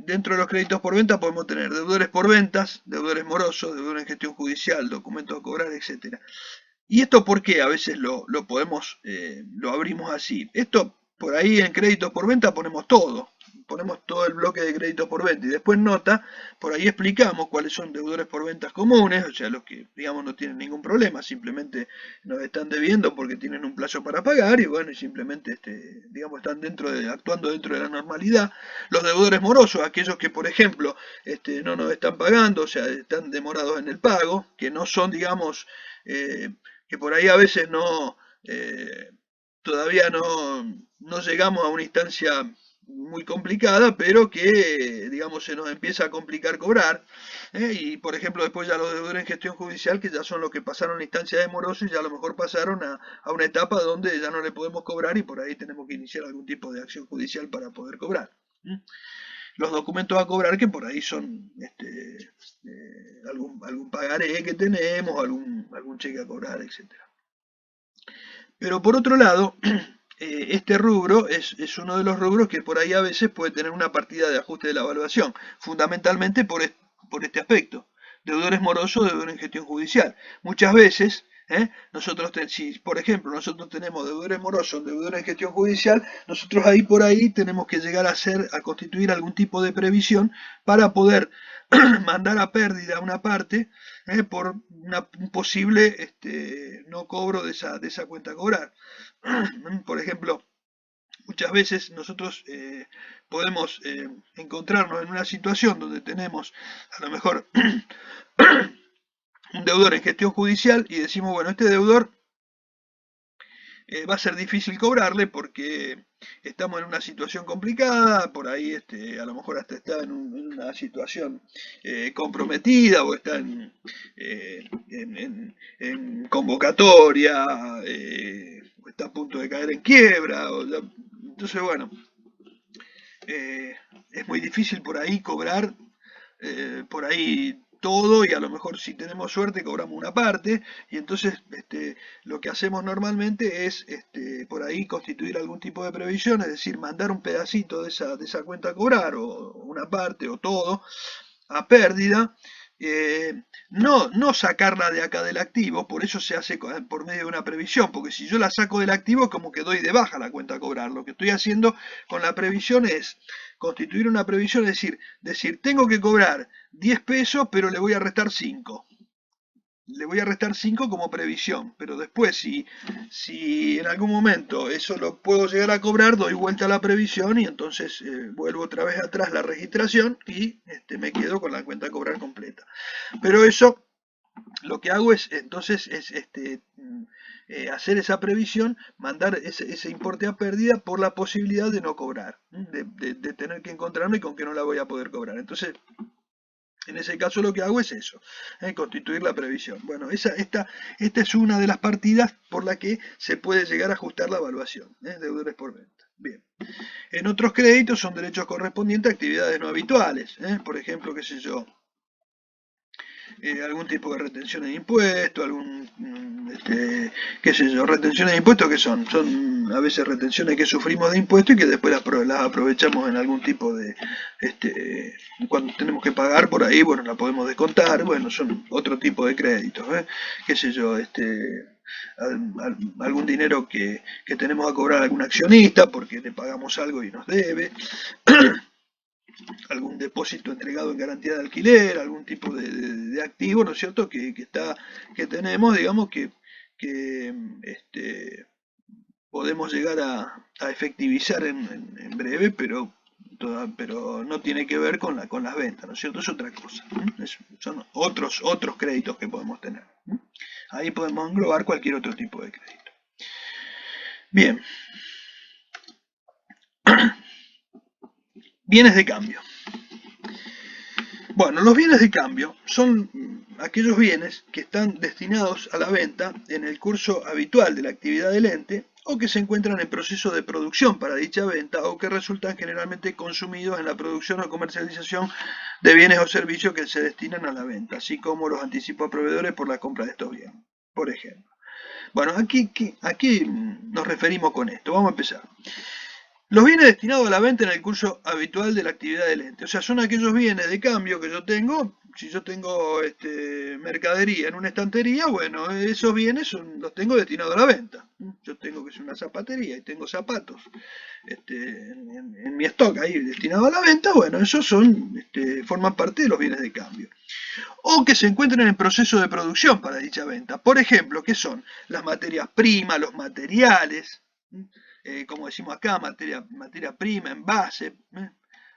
A: dentro de los créditos por venta podemos tener deudores por ventas, deudores morosos, deudores en gestión judicial, documentos a cobrar, etcétera. ¿Y esto por qué a veces lo abrimos así? Esto, por ahí en créditos por venta ponemos todo el bloque de créditos por venta y después nota, por ahí explicamos cuáles son deudores por ventas comunes, o sea, los que, digamos, no tienen ningún problema, simplemente nos están debiendo porque tienen un plazo para pagar y bueno, y simplemente, digamos, están actuando dentro de la normalidad. Los deudores morosos, aquellos que, por ejemplo, no nos están pagando, o sea, están demorados en el pago, que no son, digamos, que por ahí a veces todavía no llegamos a una instancia muy complicada, pero que, digamos, se nos empieza a complicar cobrar. Y, por ejemplo, después ya los deudores en gestión judicial, que ya son los que pasaron la instancia de moroso y ya a lo mejor pasaron a una etapa donde ya no le podemos cobrar y por ahí tenemos que iniciar algún tipo de acción judicial para poder cobrar. Los documentos a cobrar que por ahí son algún pagaré que tenemos, algún cheque a cobrar, etcétera. Pero por otro lado, este rubro es uno de los rubros que por ahí a veces puede tener una partida de ajuste de la evaluación, fundamentalmente por este aspecto. Deudores morosos, deudores en gestión judicial. Muchas veces, nosotros, si por ejemplo nosotros tenemos deudores morosos, deudores en gestión judicial, nosotros ahí por ahí tenemos que llegar a constituir algún tipo de previsión para poder mandar a pérdida una parte por un posible no cobro de esa cuenta a cobrar. Por ejemplo, muchas veces nosotros podemos encontrarnos en una situación donde tenemos a lo mejor un deudor en gestión judicial y decimos, bueno, este deudor va a ser difícil cobrarle porque estamos en una situación complicada, por ahí a lo mejor hasta está en una situación comprometida o está en convocatoria, o está a punto de caer en quiebra. Entonces, bueno, es muy difícil por ahí cobrar, por ahí todo y a lo mejor si tenemos suerte cobramos una parte y entonces lo que hacemos normalmente es por ahí constituir algún tipo de previsión, es decir, mandar un pedacito de esa cuenta a cobrar o una parte o todo a pérdida, no sacarla de acá del activo, por eso se hace por medio de una previsión, porque si yo la saco del activo como que doy de baja la cuenta a cobrar. Lo que estoy haciendo con la previsión es constituir una previsión, es decir, tengo que cobrar 10 pesos, pero le voy a restar 5. Le voy a restar 5 como previsión, pero después si en algún momento eso lo puedo llegar a cobrar, doy vuelta a la previsión y entonces vuelvo otra vez atrás la registración y me quedo con la cuenta a cobrar completa. Pero eso lo que hago es, entonces, hacer esa previsión, mandar ese importe a pérdida por la posibilidad de no cobrar, de tener que encontrarme con que no la voy a poder cobrar. Entonces, en ese caso lo que hago es eso, constituir la previsión. Bueno, esta es una de las partidas por la que se puede llegar a ajustar la evaluación, deudores por venta. Bien. En otros créditos son derechos correspondientes a actividades no habituales, por ejemplo, qué sé yo, algún tipo de retención de impuestos, qué sé yo, retenciones de impuestos que son a veces retenciones que sufrimos de impuestos y que después las aprovechamos en algún tipo de, cuando tenemos que pagar por ahí, bueno, la podemos descontar, bueno, son otro tipo de créditos, qué sé yo, algún dinero que tenemos a cobrar a algún accionista porque le pagamos algo y nos debe, algún depósito entregado en garantía de alquiler, algún tipo de activo, ¿no es cierto?, que tenemos, digamos, que podemos llegar a efectivizar en breve, pero no tiene que ver con las ventas, ¿no es cierto? Es otra cosa, son otros créditos que podemos tener. Ahí podemos englobar cualquier otro tipo de crédito. Bien. Bienes de cambio. Bueno, los bienes de cambio son aquellos bienes que están destinados a la venta en el curso habitual de la actividad del ente o que se encuentran en proceso de producción para dicha venta o que resultan generalmente consumidos en la producción o comercialización de bienes o servicios que se destinan a la venta, así como los anticipos a proveedores por la compra de estos bienes, por ejemplo. Bueno, aquí nos referimos con esto. Vamos a empezar. Los bienes destinados a la venta en el curso habitual de la actividad del ente. O sea, son aquellos bienes de cambio que yo tengo. Si yo tengo mercadería en una estantería, bueno, esos bienes los tengo destinados a la venta. Yo tengo que ser una zapatería y tengo zapatos en mi stock ahí destinado a la venta, bueno, esos forman parte de los bienes de cambio. O que se encuentren en proceso de producción para dicha venta. Por ejemplo, ¿qué son? Las materias primas, los materiales, como decimos acá, materia prima, envase.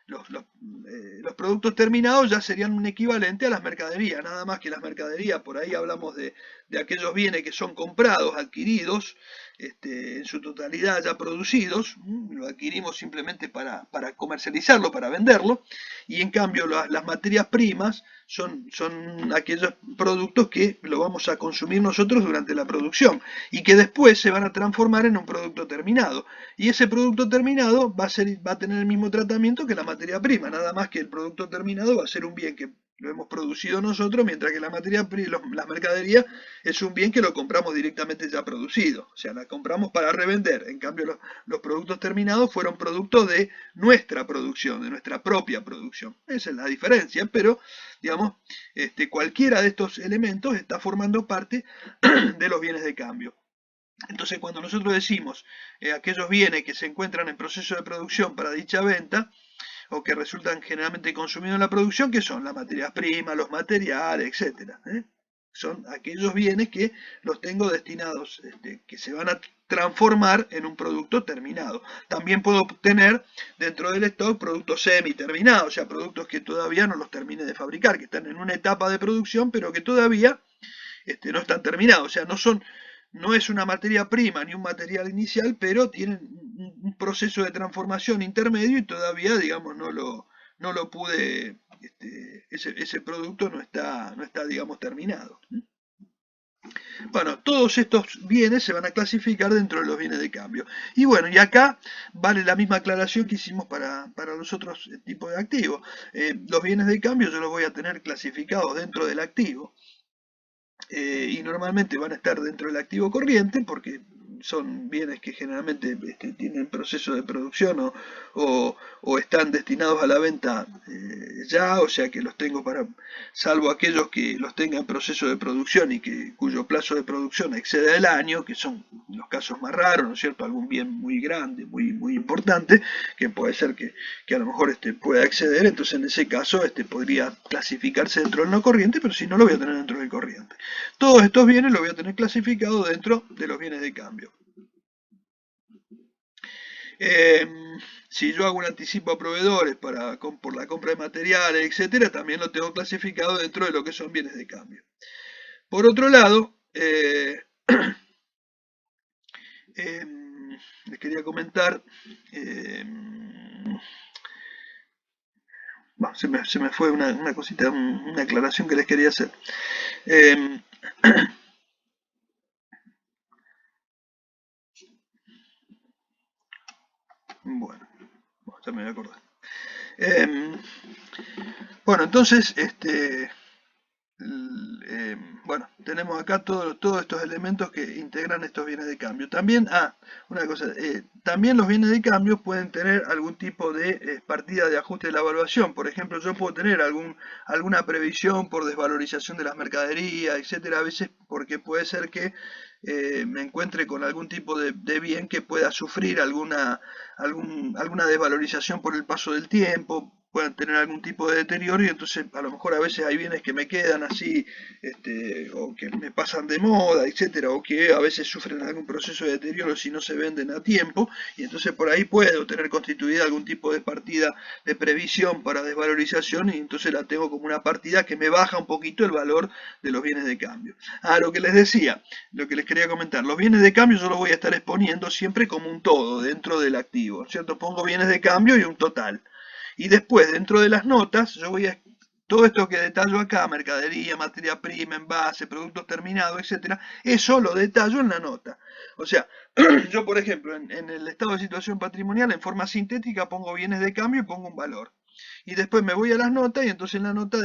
A: Los productos terminados ya serían un equivalente a las mercaderías, nada más que las mercaderías, por ahí hablamos de aquellos bienes que son comprados, adquiridos, en su totalidad ya producidos, lo adquirimos simplemente para comercializarlo, para venderlo, y en cambio las materias primas son aquellos productos que lo vamos a consumir nosotros durante la producción y que después se van a transformar en un producto terminado. Y ese producto terminado va a tener el mismo tratamiento que la materia prima, nada más que el producto terminado va a ser un bien que lo hemos producido nosotros, mientras que la mercadería es un bien que lo compramos directamente ya producido, o sea, la compramos para revender. En cambio, los productos terminados fueron producto de nuestra producción, de nuestra propia producción. Esa es la diferencia, pero, digamos, cualquiera de estos elementos está formando parte de los bienes de cambio. Entonces, cuando nosotros decimos aquellos bienes que se encuentran en proceso de producción para dicha venta, o que resultan generalmente consumidos en la producción, que son las materias primas, los materiales, etc. Son aquellos bienes que los tengo destinados, que se van a transformar en un producto terminado. También puedo tener dentro del stock productos semi-terminados, o sea, productos que todavía no los termine de fabricar, que están en una etapa de producción, pero que todavía no están terminados, o sea, no es una materia prima ni un material inicial, pero tienen un proceso de transformación intermedio y todavía, digamos, no lo pude, ese producto no está, digamos, terminado. Bueno, todos estos bienes se van a clasificar dentro de los bienes de cambio. Y bueno, y acá vale la misma aclaración que hicimos para los otros tipos de activos. Los bienes de cambio yo los voy a tener clasificados dentro del activo. Y normalmente van a estar dentro del activo corriente porque son bienes que generalmente tienen proceso de producción o están destinados a la venta ya, o sea que los tengo salvo aquellos que los tengan en proceso de producción y cuyo plazo de producción exceda el año, que son los casos más raros, ¿no es cierto? Algún bien muy grande, muy importante, que puede ser que a lo mejor pueda acceder, entonces en ese caso podría clasificarse dentro del no corriente, pero si no lo voy a tener dentro del corriente. Todos estos bienes los voy a tener clasificados dentro de los bienes de cambio. Si yo hago un anticipo a proveedores por la compra de materiales, etcétera, también lo tengo clasificado dentro de lo que son bienes de cambio. Por otro lado, Les quería comentar, bueno, se me fue una cosita, una aclaración que les quería hacer. Eh, bueno, ya me voy a acordar. Eh, bueno, entonces, bueno, tenemos acá todos estos elementos que integran estos bienes de cambio. También, una cosa, también los bienes de cambio pueden tener algún tipo de partida de ajuste de la evaluación. Por ejemplo, yo puedo tener alguna previsión por desvalorización de las mercaderías, etcétera, a veces porque puede ser que me encuentre con algún tipo de bien que pueda sufrir alguna desvalorización por el paso del tiempo, puedan tener algún tipo de deterioro y entonces a lo mejor a veces hay bienes que me quedan así, o que me pasan de moda, etcétera, o que a veces sufren algún proceso de deterioro si no se venden a tiempo, y entonces por ahí puedo tener constituida algún tipo de partida de previsión para desvalorización y entonces la tengo como una partida que me baja un poquito el valor de los bienes de cambio. Lo que les decía, lo que les quería comentar, los bienes de cambio yo los voy a estar exponiendo siempre como un todo dentro del activo, ¿cierto? Pongo bienes de cambio y un total. Y después, dentro de las notas, yo voy a todo esto que detallo acá, mercadería, materia prima, envase, productos terminados, etcétera, eso lo detallo en la nota. O sea, yo por ejemplo, en el estado de situación patrimonial, en forma sintética, pongo bienes de cambio y pongo un valor. Y después me voy a las notas y entonces en la nota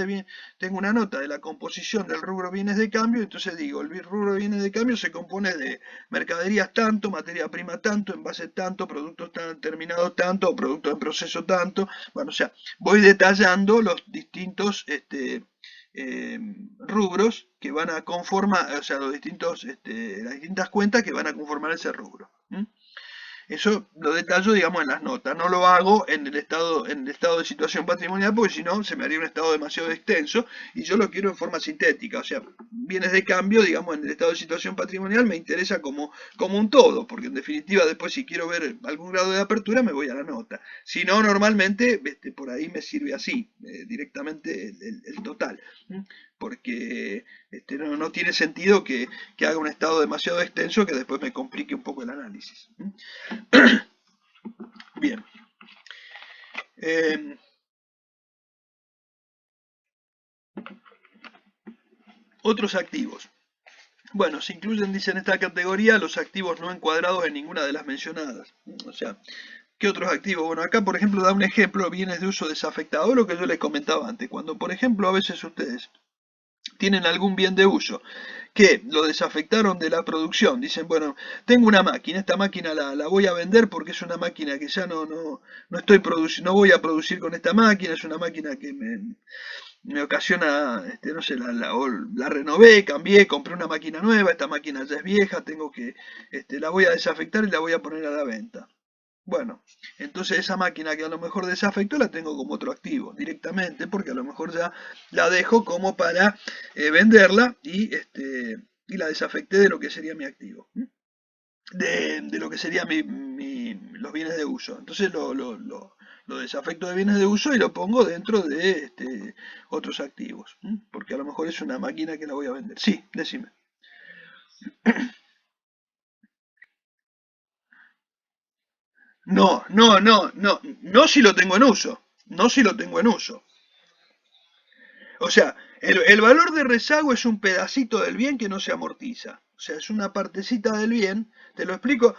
A: tengo una nota de la composición del rubro bienes de cambio, y entonces digo, el rubro bienes de cambio se compone de mercaderías tanto, materia prima tanto, envase tanto, productos terminados tanto, o productos en proceso tanto. Bueno, o sea, voy detallando los distintos eh, rubros que van a conformar, o sea, las distintas cuentas que van a conformar ese rubro. Eso lo detallo, digamos, en las notas. No lo hago en el estado de situación patrimonial, porque si no se me haría un estado demasiado extenso y yo lo quiero en forma sintética. O sea, bienes de cambio, digamos, en el estado de situación patrimonial me interesa como un todo, porque en definitiva después si quiero ver algún grado de apertura me voy a la nota. Si no, normalmente por ahí me sirve así, directamente el total. Porque no tiene sentido que haga un estado demasiado extenso que después me complique un poco el análisis. Bien. Eh, Otros activos. Bueno, se incluyen, dice en esta categoría, los activos no encuadrados en ninguna de las mencionadas. O sea, ¿qué otros activos? Bueno, acá por ejemplo da un ejemplo, bienes de uso desafectado, lo que yo les comentaba antes. Cuando por ejemplo a veces ustedes tienen algún bien de uso que lo desafectaron de la producción, dicen, bueno, tengo una máquina, esta máquina la voy a vender porque es una máquina que ya no estoy produciendo, no voy a producir con esta máquina, es una máquina que me ocasiona, no sé, la renové, cambié, compré una máquina nueva, esta máquina ya es vieja, tengo que, la voy a desafectar y la voy a poner a la venta. Bueno, entonces esa máquina que a lo mejor desafectó la tengo como otro activo directamente, porque a lo mejor ya la dejo como para venderla y la desafecté de lo que sería mi activo, de lo que sería los bienes de uso. Entonces lo desafecto de bienes de uso y lo pongo dentro de otros activos, porque a lo mejor es una máquina que la voy a vender. Sí, decime. No si lo tengo en uso. No si lo tengo en uso. O sea, el valor de rezago es un pedacito del bien que no se amortiza. O sea, es una partecita del bien. Te lo explico.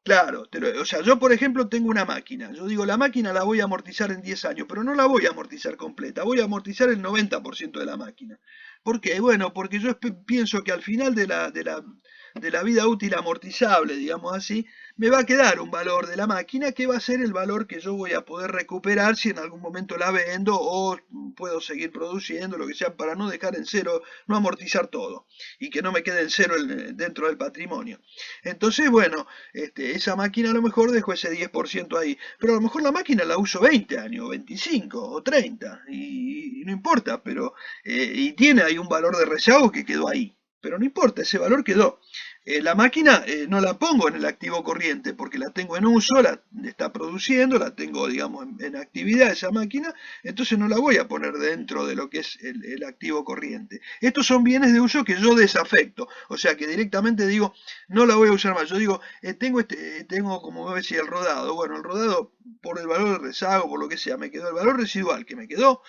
A: Claro, o sea, yo por ejemplo tengo una máquina. Yo digo, la máquina la voy a amortizar en 10 años, pero no la voy a amortizar completa. Voy a amortizar el 90% de la máquina. ¿Por qué? Bueno, porque yo pienso que al final de la vida útil amortizable, digamos así, me va a quedar un valor de la máquina que va a ser el valor que yo voy a poder recuperar si en algún momento la vendo o puedo seguir produciendo, lo que sea, para no dejar en cero, no amortizar todo y que no me quede en cero dentro del patrimonio. Entonces, bueno, esa máquina a lo mejor dejo ese 10% ahí, pero a lo mejor la máquina la uso 20 años, 25 o 30 y no importa, pero y tiene ahí un valor de rezago que quedó ahí. Pero no importa, ese valor quedó. La máquina no la pongo en el activo corriente porque la tengo en uso, la está produciendo, la tengo, digamos, en actividad esa máquina, entonces no la voy a poner dentro de lo que es el activo corriente. Estos son bienes de uso que yo desafecto, o sea que directamente digo, no la voy a usar más. Yo digo, tengo como vos decía el rodado. Bueno, el rodado por el valor de rezago, por lo que sea, me quedó el valor residual que me quedó,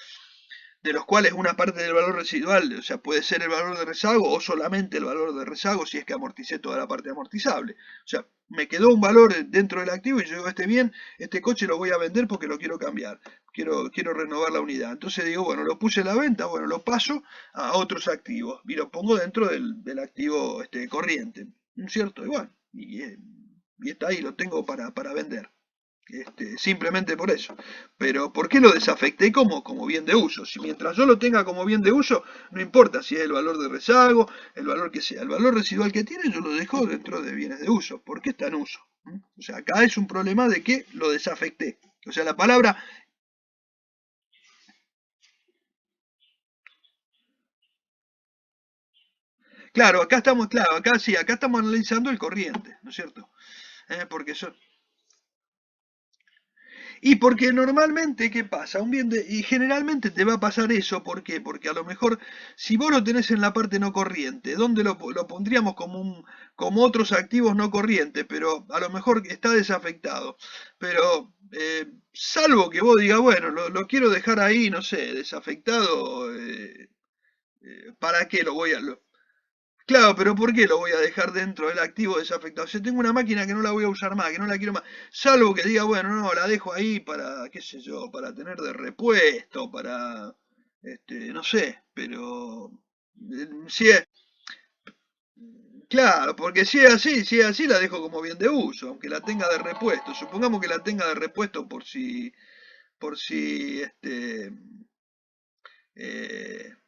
A: de los cuales una parte del valor residual, o sea, puede ser el valor de rezago o solamente el valor de rezago si es que amorticé toda la parte amortizable. O sea, me quedó un valor dentro del activo y yo digo, este coche lo voy a vender porque lo quiero cambiar, quiero renovar la unidad. Entonces digo, bueno, lo puse a la venta, bueno, lo paso a otros activos y lo pongo dentro del activo corriente, ¿no es cierto? Y bueno, y está ahí, lo tengo para vender. Simplemente por eso. Pero ¿por qué lo desafecté como bien de uso? Si mientras yo lo tenga como bien de uso, no importa si es el valor de rezago, el valor que sea, el valor residual que tiene, yo lo dejo dentro de bienes de uso, porque está en uso. O sea, acá es un problema de que lo desafecté. O sea, la palabra, claro, acá sí, acá estamos analizando el corriente, ¿no es cierto? Porque eso, y porque normalmente, ¿qué pasa? Y generalmente te va a pasar eso, ¿por qué? Porque a lo mejor, si vos lo tenés en la parte no corriente, ¿dónde lo pondríamos como otros activos no corrientes? Pero a lo mejor está desafectado. Pero, salvo que vos digas, bueno, lo quiero dejar ahí, no sé, desafectado, ¿para qué lo voy a...? Claro, pero ¿por qué lo voy a dejar dentro del activo desafectado? Si tengo una máquina que no la voy a usar más, que no la quiero más, salvo que diga, bueno, no, la dejo ahí para, qué sé yo, para tener de repuesto, para, no sé, pero si es, claro, porque si es así la dejo como bien de uso, aunque la tenga de repuesto. Supongamos que la tenga de repuesto por si,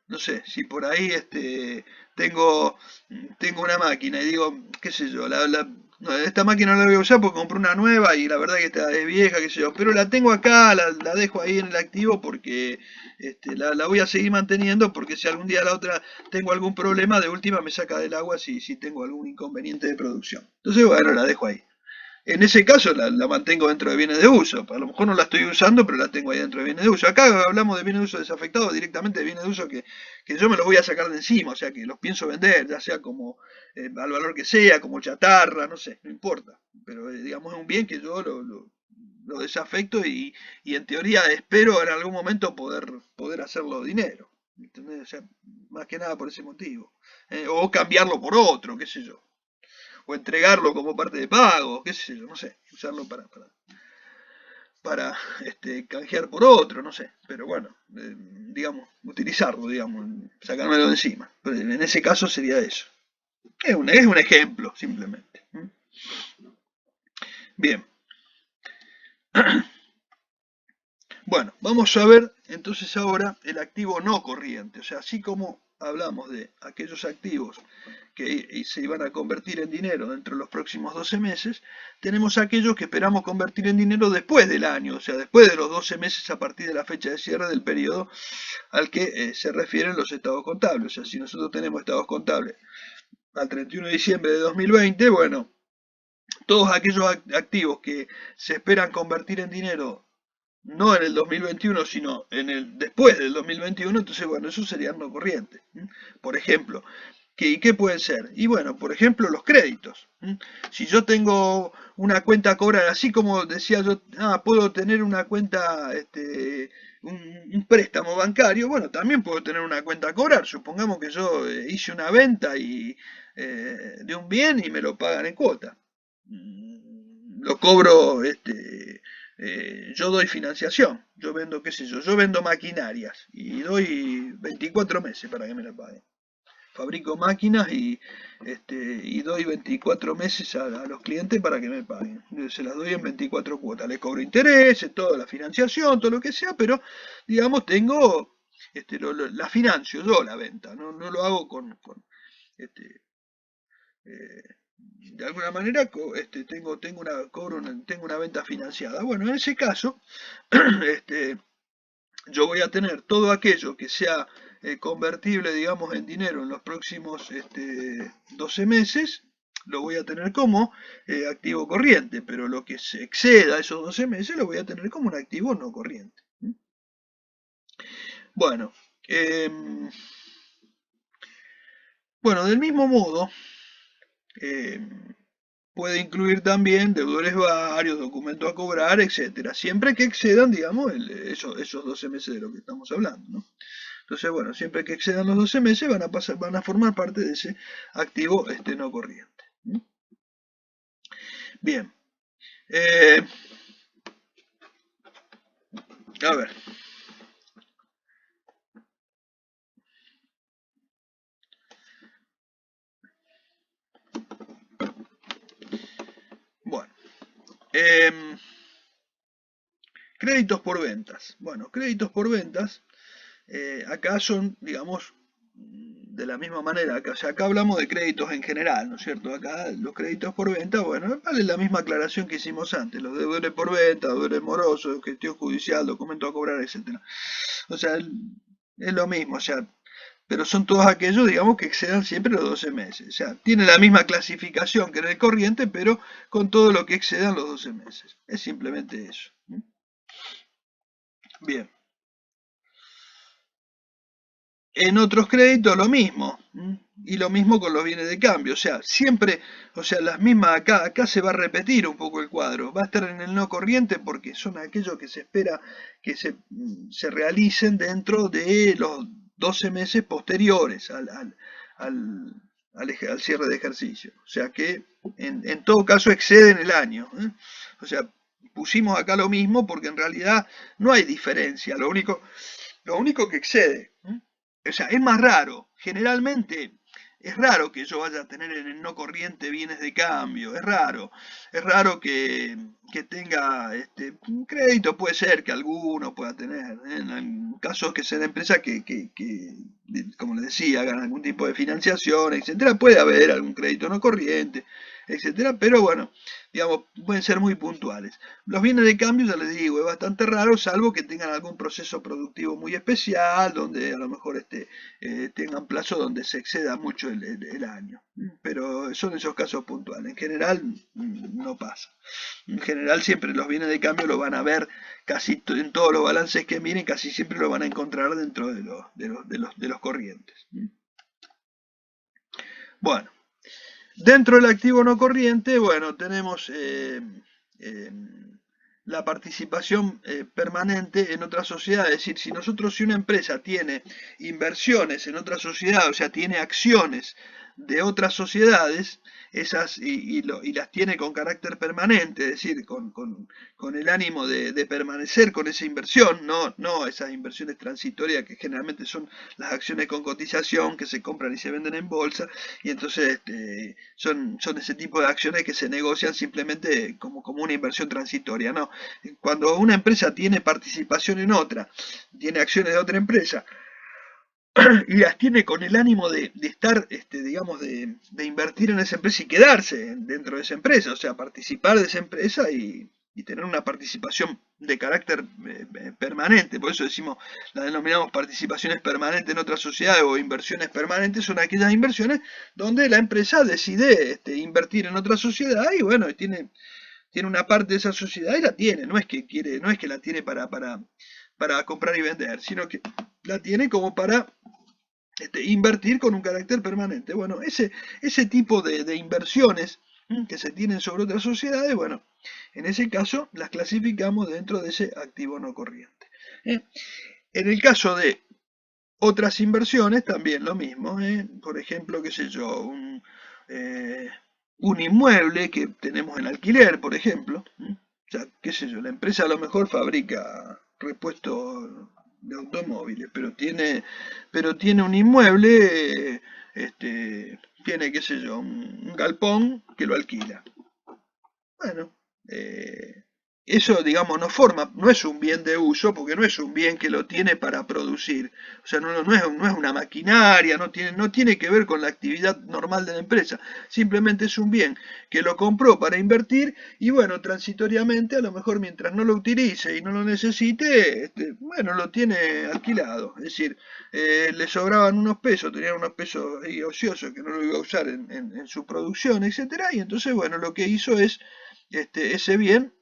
A: no sé, si por ahí tengo, tengo una máquina y digo, qué sé yo, no, esta máquina no la voy a usar porque compré una nueva y la verdad que esta es vieja, qué sé yo, pero la tengo acá, la dejo ahí en el activo porque la voy a seguir manteniendo porque si algún día la otra tengo algún problema, de última me saca del agua si tengo algún inconveniente de producción. Entonces, bueno, la dejo ahí. En ese caso la mantengo dentro de bienes de uso. A lo mejor no la estoy usando, pero la tengo ahí dentro de bienes de uso. Acá hablamos de bienes de uso desafectados, directamente de bienes de uso que yo me los voy a sacar de encima, o sea que los pienso vender, ya sea como al valor que sea, como chatarra, no sé, no importa. Pero digamos es un bien que yo lo desafecto y en teoría espero en algún momento poder hacerlo dinero. ¿Entendés? O sea, más que nada por ese motivo. O cambiarlo por otro, qué sé yo, o entregarlo como parte de pago, qué sé yo, no sé, usarlo para canjear por otro, no sé, pero bueno, digamos, utilizarlo, digamos, sacármelo de encima. Pero en ese caso sería eso. Es un ejemplo, simplemente. Bien, bueno, vamos a ver entonces ahora el activo no corriente, o sea, así como hablamos de aquellos activos que se iban a convertir en dinero dentro de los próximos 12 meses, tenemos aquellos que esperamos convertir en dinero después del año, o sea, después de los 12 meses a partir de la fecha de cierre del periodo al que se refieren los estados contables. O sea, si nosotros tenemos estados contables al 31 de diciembre de 2020, bueno, todos aquellos activos que se esperan convertir en dinero no en el 2021, sino después del 2021, entonces, bueno, eso serían no corrientes. Por ejemplo, ¿qué pueden ser? Y bueno, por ejemplo, los créditos. Si yo tengo una cuenta a cobrar, así como decía yo, puedo tener una cuenta, un préstamo bancario, bueno, también puedo tener una cuenta a cobrar. Supongamos que yo hice una venta de un bien y me lo pagan en cuota. Lo cobro, yo doy financiación, yo vendo, qué sé yo vendo maquinarias y doy 24 meses para que me la paguen. Fabrico máquinas y doy 24 meses a los clientes para que me paguen. Se las doy en 24 cuotas. Les cobro intereses, toda la financiación, todo lo que sea, pero digamos, la financio yo la venta, no lo hago este, eh, de alguna manera tengo una venta financiada. Bueno, en ese caso, este, yo voy a tener todo aquello que sea convertible, digamos, en dinero en los próximos 12 meses. lo voy a tener como activo corriente, pero lo que se exceda esos 12 meses lo voy a tener como un activo no corriente. Bueno, bueno, del mismo modo, puede incluir también deudores varios, documentos a cobrar, etcétera, siempre que excedan, digamos, esos 12 meses de lo que estamos hablando, ¿no? Entonces, bueno, siempre que excedan los 12 meses van a formar parte de ese activo no corriente. Bien. A ver. Bueno. Créditos por ventas. Bueno, créditos por ventas, acá son, digamos, de la misma manera, acá, o sea, acá hablamos de créditos en general, ¿no es cierto? Acá los créditos por venta, bueno, vale la misma aclaración que hicimos antes, los deudores por venta, deudores morosos, gestión judicial, documento a cobrar, etcétera. O sea, es lo mismo, o sea, pero son todos aquellos, digamos, que excedan siempre los 12 meses. O sea, tiene la misma clasificación que en el corriente, pero con todo lo que excedan los 12 meses. Es simplemente eso. Bien. En otros créditos lo mismo. Y lo mismo con los bienes de cambio. O sea, siempre, o sea, las mismas acá se va a repetir un poco el cuadro. Va a estar en el no corriente porque son aquellos que se espera que se realicen dentro de los 12 meses posteriores al cierre de ejercicio. O sea que en todo caso exceden el año. O sea, pusimos acá lo mismo porque en realidad no hay diferencia. Lo único que excede. O sea, es más raro. Generalmente es raro que yo vaya a tener en el no corriente bienes de cambio. Es raro. Es raro que tenga un crédito. Puede ser que alguno pueda tener. En casos que sean empresas como les decía, hagan algún tipo de financiación, etcétera. Puede haber algún crédito no corriente, etcétera. Pero bueno, digamos, pueden ser muy puntuales. Los bienes de cambio, ya les digo, es bastante raro, salvo que tengan algún proceso productivo muy especial, donde a lo mejor tengan plazo donde se exceda mucho el año. Pero son esos casos puntuales. En general, no pasa. En general, siempre los bienes de cambio lo van a ver casi en todos los balances que miren, casi siempre lo van a encontrar dentro de los corrientes. Bueno. Dentro del activo no corriente, bueno, tenemos eh, la participación permanente en otra sociedad. Es decir, si una empresa tiene inversiones en otra sociedad, o sea, tiene acciones de otras sociedades, esas y las tiene con carácter permanente, es decir, con el ánimo de permanecer con esa inversión, no esas inversiones transitorias que generalmente son las acciones con cotización que se compran y se venden en bolsa, y entonces son ese tipo de acciones que se negocian simplemente como una inversión transitoria, ¿no? Cuando una empresa tiene participación en otra, tiene acciones de otra empresa, y las tiene con el ánimo de estar, digamos, de invertir en esa empresa y quedarse dentro de esa empresa, o sea, participar de esa empresa y tener una participación de carácter permanente. Por eso decimos, la denominamos participaciones permanentes en otras sociedades o inversiones permanentes. Son aquellas inversiones donde la empresa decide invertir en otra sociedad y bueno, tiene una parte de esa sociedad y la tiene. No es que la tiene para comprar y vender, sino que la tiene como para invertir con un carácter permanente. Bueno, ese tipo de inversiones que se tienen sobre otras sociedades, bueno, en ese caso las clasificamos dentro de ese activo no corriente. En el caso de otras inversiones, también lo mismo. Por ejemplo, qué sé yo, un inmueble que tenemos en alquiler, por ejemplo. O sea, qué sé yo, la empresa a lo mejor fabrica repuestos de automóviles, pero tiene un inmueble, tiene, qué sé yo, un galpón que lo alquila. Bueno, eso, digamos, no es un bien de uso, porque no es un bien que lo tiene para producir. O sea, no es una maquinaria, no tiene que ver con la actividad normal de la empresa. Simplemente es un bien que lo compró para invertir y bueno, transitoriamente, a lo mejor mientras no lo utilice y no lo necesite, bueno, lo tiene alquilado. Es decir, le sobraban unos pesos, tenían unos pesos ahí ociosos que no lo iba a usar en su producción, etcétera, y entonces, bueno, lo que hizo es ese bien,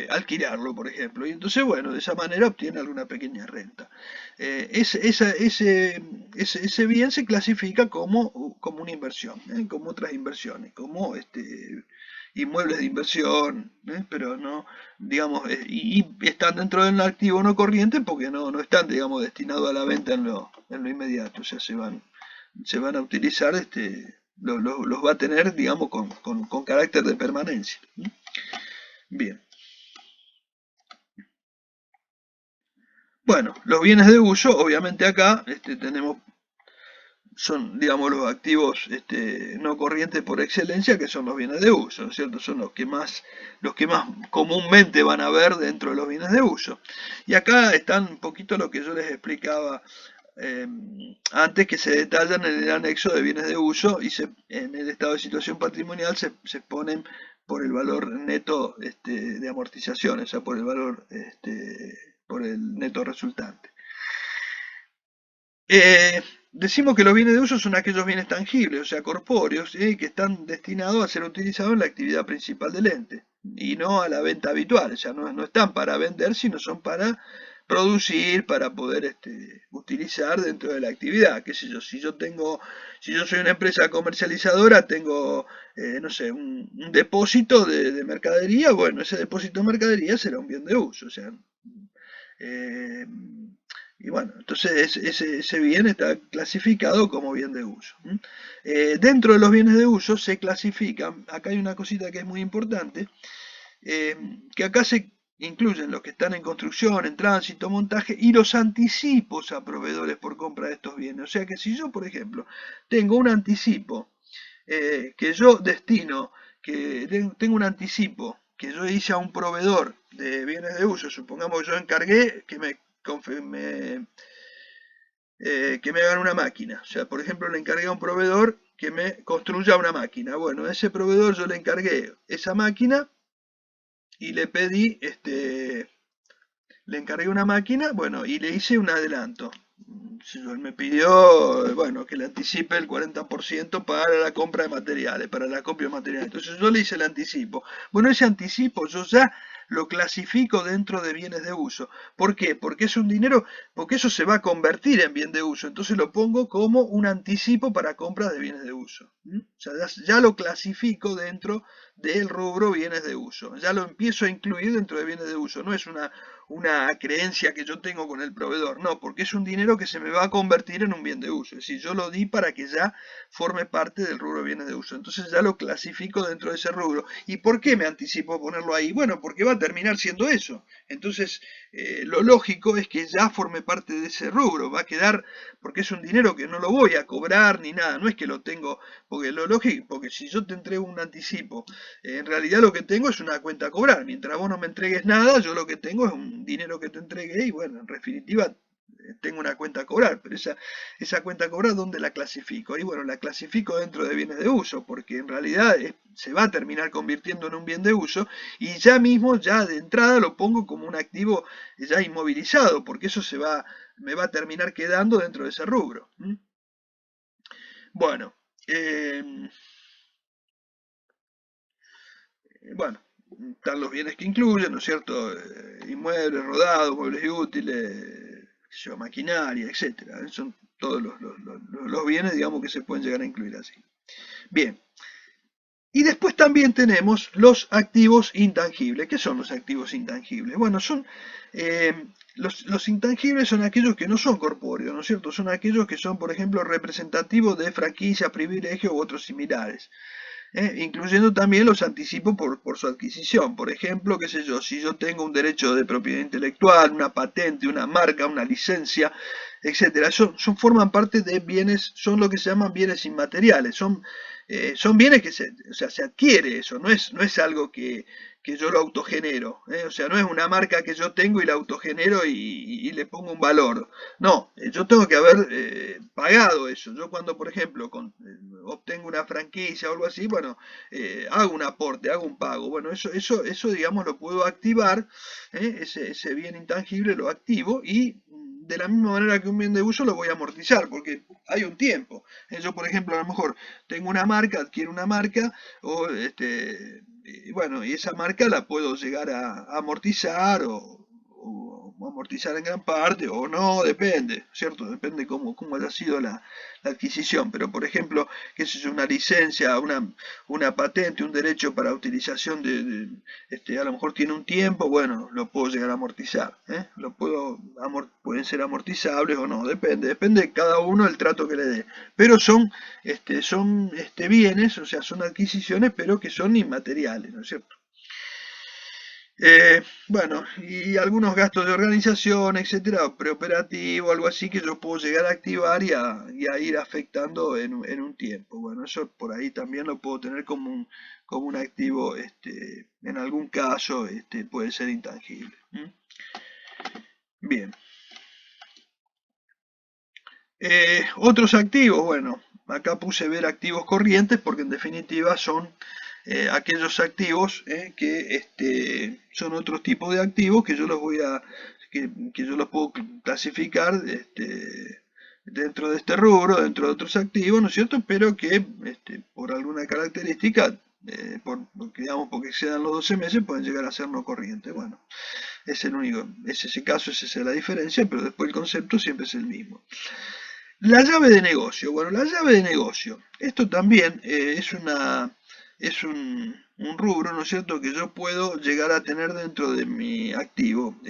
A: alquilarlo, por ejemplo. Y entonces, bueno, de esa manera obtiene alguna pequeña renta. Ese bien se clasifica como una inversión, como otras inversiones, como inmuebles de inversión, pero no, digamos, y están dentro del activo no corriente porque no están, digamos, destinados a la venta en lo inmediato, o sea, se van a utilizar, los va a tener, digamos, con carácter de permanencia. Bien. Bueno, los bienes de uso, obviamente acá tenemos, son, digamos, los activos no corrientes por excelencia, que son los bienes de uso, ¿no es cierto? Son los que más comúnmente van a ver dentro de los bienes de uso. Y acá están un poquito lo que yo les explicaba eh, antes, que se detallan en el anexo de bienes de uso y en el estado de situación patrimonial se ponen por el valor neto de amortización, o sea, por el valor, por el neto resultante. Decimos que los bienes de uso son aquellos bienes tangibles, o sea, corpóreos, que están destinados a ser utilizados en la actividad principal del ente y no a la venta habitual, o sea, no están para vender, sino son para producir, para poder utilizar dentro de la actividad. Qué sé yo, si yo soy una empresa comercializadora, tengo, no sé, un depósito de mercadería, bueno, ese depósito de mercadería será un bien de uso, o sea, eh, y bueno, entonces ese bien está clasificado como bien de uso. Dentro de los bienes de uso se clasifican, acá hay una cosita que es muy importante, eh, que acá se incluyen los que están en construcción, en tránsito, montaje y los anticipos a proveedores por compra de estos bienes. O sea que si yo, por ejemplo, tengo un anticipo que yo destino, tengo un anticipo que yo hice a un proveedor de bienes de uso, supongamos que yo encargué que me hagan una máquina. O sea, por ejemplo, le encargué a un proveedor que me construya una máquina. Bueno, a ese proveedor yo le encargué esa máquina y le pedí, le encargué una máquina, bueno, y le hice un adelanto. Él me pidió, bueno, que le anticipe el 40% para la compra de materiales, para la copia de materiales. Entonces yo le hice el anticipo. Bueno, ese anticipo yo ya lo clasifico dentro de bienes de uso. ¿Por qué? Porque es un dinero, porque eso se va a convertir en bien de uso. Entonces lo pongo como un anticipo para compras de bienes de uso. O sea, ya lo clasifico dentro del rubro bienes de uso. Ya lo empiezo a incluir dentro de bienes de uso. No es una creencia que yo tengo con el proveedor, no, porque es un dinero que se me va a convertir en un bien de uso. Es decir, yo lo di para que ya forme parte del rubro de bienes de uso. Entonces ya lo clasifico dentro de ese rubro. ¿Y por qué me anticipo a ponerlo ahí? Bueno, porque va a terminar siendo eso. Entonces, lo lógico es que ya forme parte de ese rubro. Va a quedar, porque es un dinero que no lo voy a cobrar ni nada. No es que lo tengo, porque lo lógico, porque si yo te entrego un anticipo, en realidad lo que tengo es una cuenta a cobrar. Mientras vos no me entregues nada, yo lo que tengo es un dinero que te entregué y bueno, en definitiva tengo una cuenta a cobrar, pero esa cuenta a cobrar, ¿dónde la clasifico? Y bueno, la clasifico dentro de bienes de uso, porque en realidad se va a terminar convirtiendo en un bien de uso y ya mismo, ya de entrada lo pongo como un activo ya inmovilizado, porque eso me va a terminar quedando dentro de ese rubro. Bueno, eh, bueno, están los bienes que incluyen, ¿no es cierto? Inmuebles, rodados, muebles y útiles, maquinaria, etcétera. Son todos los bienes, digamos, que se pueden llegar a incluir así. Bien. Y después también tenemos los activos intangibles. ¿Qué son los activos intangibles? Bueno, eh, los intangibles son aquellos que no son corpóreos, ¿no es cierto? Son aquellos que son, por ejemplo, representativos de franquicias, privilegios u otros similares. Incluyendo también los anticipos por su adquisición. Por ejemplo, qué sé yo, si yo tengo un derecho de propiedad intelectual, una patente, una marca, una licencia, etcétera. Forman parte de bienes, son lo que se llaman bienes inmateriales, son bienes que o sea, se adquiere eso, no es algo que yo lo autogenero, ¿eh? O sea, no es una marca que yo tengo y la autogenero y le pongo un valor. No, yo tengo que haber pagado eso. Yo cuando, por ejemplo, obtengo una franquicia o algo así, bueno, hago un aporte, hago un pago. Bueno, eso digamos, lo puedo activar, ese bien intangible lo activo y de la misma manera que un bien de uso lo voy a amortizar, porque hay un tiempo. Yo, por ejemplo, a lo mejor tengo una marca, adquiero una marca, o bueno, y esa marca la puedo llegar a amortizar o amortizar en gran parte o no, depende, ¿cierto? Depende cómo haya sido la adquisición. Pero, por ejemplo, qué sé yo, una licencia, una patente, un derecho para utilización a lo mejor tiene un tiempo, bueno, lo puedo llegar a amortizar, ¿eh? Pueden ser amortizables o no, depende de cada uno el trato que le dé. Pero son bienes, o sea, son adquisiciones, pero que son inmateriales, ¿no es cierto? Bueno, y algunos gastos de organización, etcétera, preoperativo, algo así que yo puedo llegar a activar y a ir afectando en un tiempo. Bueno, eso por ahí también lo puedo tener como un activo, en algún caso, puede ser intangible. Bien. Otros activos, bueno, acá puse ver activos corrientes porque en definitiva son aquellos activos que son otros tipos de activos que yo los que yo los puedo clasificar dentro de este rubro, dentro de otros activos, ¿no es cierto? Pero que por alguna característica, digamos porque excedan los 12 meses, pueden llegar a ser no corrientes. Bueno, es el único, es ese caso, esa es la diferencia, pero después el concepto siempre es el mismo. La llave de negocio. Bueno, la llave de negocio. Esto también es un rubro, ¿no es cierto?, que yo puedo llegar a tener dentro de mi activo.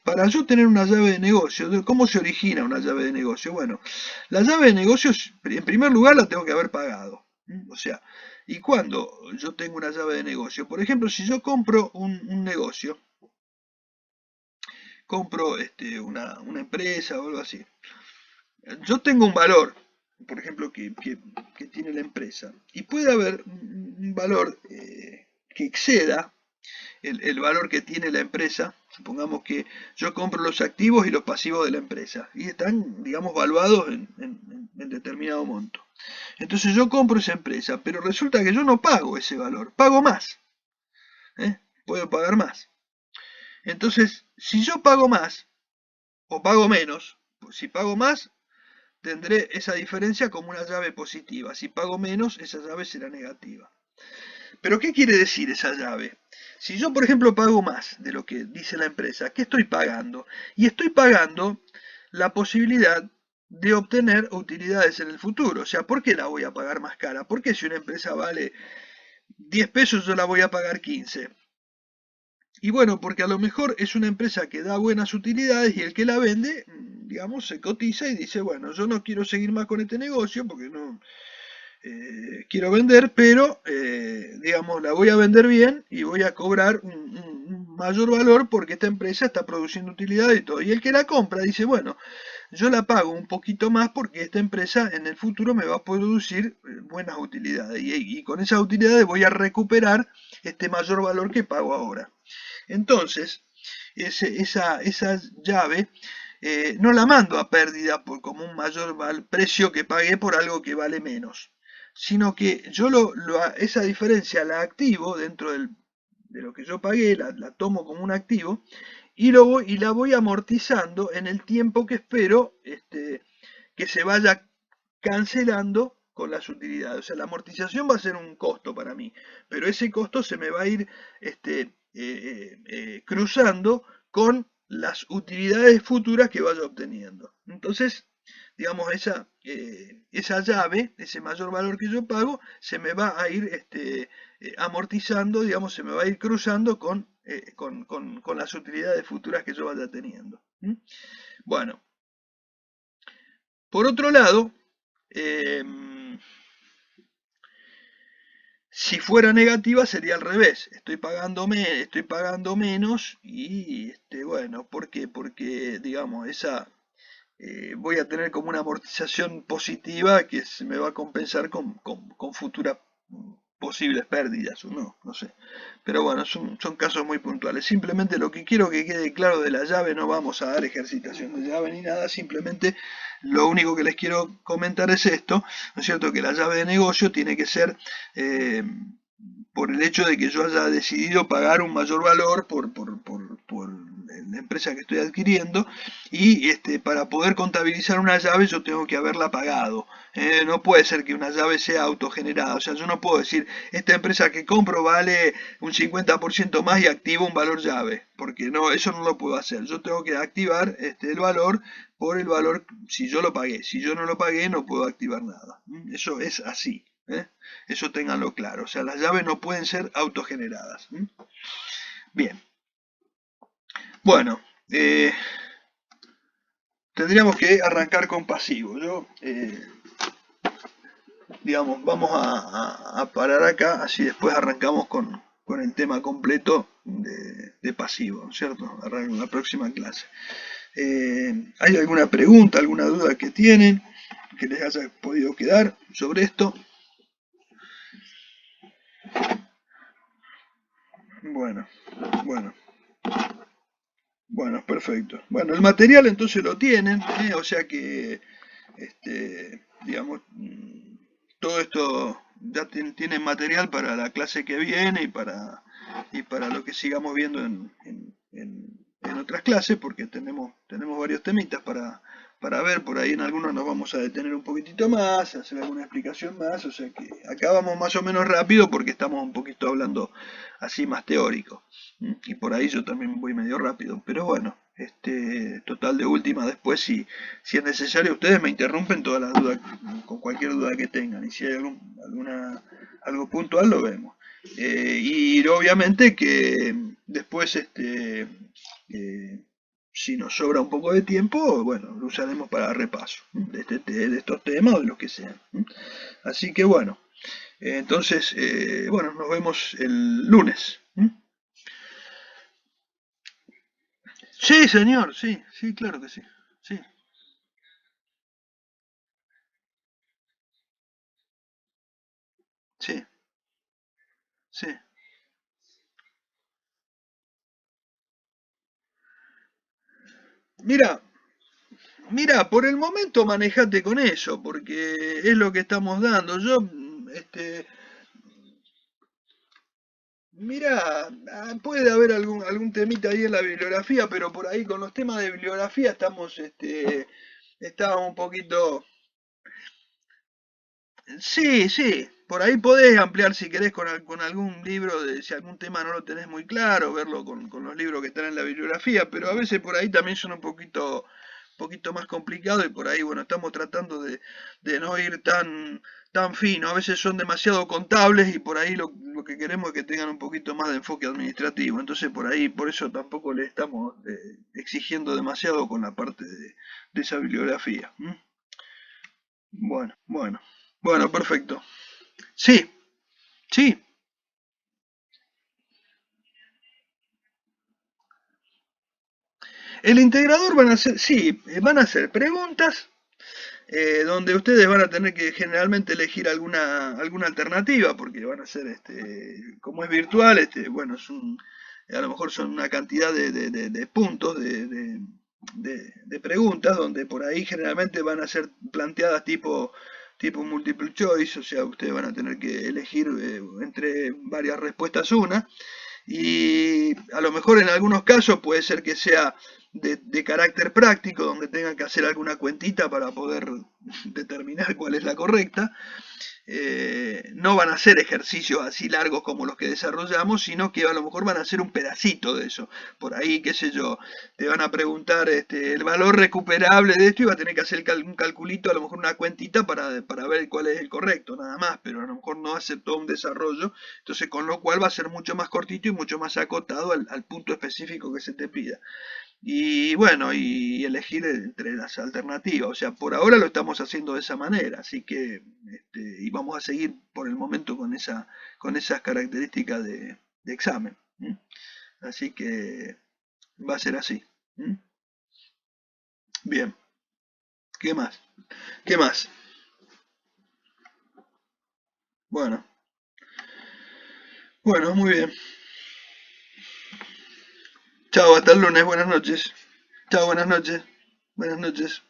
A: Para yo tener una llave de negocio, ¿cómo se origina una llave de negocio? Bueno, la llave de negocio, en primer lugar, la tengo que haber pagado. O sea, ¿y cuándo yo tengo una llave de negocio? Por ejemplo, si yo compro un negocio, compro una empresa o algo así. Yo tengo un valor, por ejemplo, que tiene la empresa, y puede haber un valor que exceda el valor que tiene la empresa. Supongamos que yo compro los activos y los pasivos de la empresa, y están, digamos, valuados en determinado monto. Entonces yo compro esa empresa, pero resulta que yo no pago ese valor, pago más, ¿eh? Puedo pagar más. Entonces, si yo pago más o pago menos, pues si pago más, tendré esa diferencia como una llave positiva. Si pago menos, esa llave será negativa. Pero ¿qué quiere decir esa llave? Si yo, por ejemplo, pago más de lo que dice la empresa, ¿qué estoy pagando? Y estoy pagando la posibilidad de obtener utilidades en el futuro. O sea, ¿por qué la voy a pagar más cara? ¿Por qué si una empresa vale 10 pesos yo la voy a pagar 15? Y bueno, porque a lo mejor es una empresa que da buenas utilidades y el que la vende, digamos, se cotiza y dice, bueno, yo no quiero seguir más con este negocio porque no quiero vender, pero, digamos, la voy a vender bien y voy a cobrar un mayor valor porque esta empresa está produciendo utilidades y todo. Y el que la compra dice, bueno, yo la pago un poquito más porque esta empresa en el futuro me va a producir buenas utilidades y con esas utilidades voy a recuperar este mayor valor que pago ahora. Entonces, esa llave no la mando a pérdida como un mayor precio que pagué por algo que vale menos, sino que yo esa diferencia la activo dentro de lo que yo pagué, la tomo como un activo y la voy amortizando en el tiempo que espero que se vaya cancelando con las utilidades. O sea, la amortización va a ser un costo para mí, pero ese costo se me va a ir cruzando con las utilidades futuras que vaya obteniendo. Entonces, digamos, esa llave, ese mayor valor que yo pago, se me va a ir amortizando, digamos, se me va a ir cruzando con las utilidades futuras que yo vaya teniendo. Bueno, por otro lado, si fuera negativa sería al revés, estoy pagando menos y bueno, ¿por qué? Porque digamos, voy a tener como una amortización positiva que se me va a compensar con futuras posibles pérdidas o no, no sé. Pero bueno, son casos muy puntuales. Simplemente lo que quiero que quede claro de la llave, no vamos a dar ejercitación de llave ni nada, simplemente lo único que les quiero comentar es esto, ¿no es cierto? Que la llave de negocio tiene que ser eh, por el hecho de que yo haya decidido pagar un mayor valor por la empresa que estoy adquiriendo y para poder contabilizar una llave yo tengo que haberla pagado. No puede ser que una llave sea autogenerada, o sea, yo no puedo decir, esta empresa que compro vale un 50% más y activo un valor llave, porque no, eso no lo puedo hacer. Yo tengo que activar el valor por el valor si yo lo pagué. Si yo no lo pagué, no puedo activar nada. Eso es así. Eso ténganlo claro. O sea, las llaves no pueden ser autogeneradas. Bien. Bueno, tendríamos que arrancar con pasivo. Digamos, vamos a parar acá, así después arrancamos con el tema completo de pasivo, ¿cierto? En la próxima clase. ¿Hay alguna pregunta, alguna duda que tienen, que les haya podido quedar sobre esto? Bueno, bueno. Bueno, perfecto. Bueno, el material entonces lo tienen, o sea que, digamos, todo esto ya tienen material para la clase que viene y para lo que sigamos viendo en otras clases, porque tenemos varios temitas para ver, por ahí en algunos nos vamos a detener un poquitito más, hacer alguna explicación más, o sea que acá vamos más o menos rápido porque estamos un poquito hablando así más teórico. Y por ahí yo también voy medio rápido, pero bueno, total de última después si es necesario ustedes me interrumpen todas las dudas, con cualquier duda que tengan, y si hay algo puntual lo vemos. Y obviamente que después eh, si nos sobra un poco de tiempo, bueno, lo usaremos para repaso de estos temas o de los que sean. Así que bueno, entonces, bueno, nos vemos el lunes. Sí, señor, sí, sí, claro que sí. Sí, sí, sí. Mira, mira, por el momento manejate con eso, porque es lo que estamos dando. Mira, puede haber algún temita ahí en la bibliografía, pero por ahí con los temas de bibliografía estamos un poquito. Sí, sí, por ahí podés ampliar si querés con algún libro, si algún tema no lo tenés muy claro, verlo con los libros que están en la bibliografía, pero a veces por ahí también son un poquito más complicados y por ahí, bueno, estamos tratando de no ir tan fino, a veces son demasiado contables y por ahí lo que queremos es que tengan un poquito más de enfoque administrativo, entonces por ahí, por eso tampoco le estamos exigiendo demasiado con la parte de esa bibliografía. Bueno, bueno, bueno, perfecto. Sí, sí. El integrador van a ser, sí, van a ser preguntas donde ustedes van a tener que generalmente elegir alguna alternativa, porque van a ser, como es virtual, bueno, a lo mejor son una cantidad de puntos, de preguntas, donde por ahí generalmente van a ser planteadas tipo multiple choice, o sea, ustedes van a tener que elegir entre varias respuestas una. Y a lo mejor en algunos casos puede ser que sea de carácter práctico, donde tengan que hacer alguna cuentita para poder determinar cuál es la correcta. No van a ser ejercicios así largos como los que desarrollamos, sino que a lo mejor van a ser un pedacito de eso. Por ahí, qué sé yo, te van a preguntar el valor recuperable de esto y va a tener que hacer un calculito, a lo mejor una cuentita para ver cuál es el correcto, nada más, pero a lo mejor no va a ser todo un desarrollo, entonces con lo cual va a ser mucho más cortito y mucho más acotado al punto específico que se te pida. Y bueno, y elegir entre las alternativas. O sea, por ahora lo estamos haciendo de esa manera, así que y vamos a seguir por el momento con esas características de examen. Así que va a ser así. ¿M? Bien. ¿Qué más? ¿Qué más? Bueno, bueno, muy bien. Chao, hasta el lunes, buenas noches. Chao, buenas noches. Buenas noches.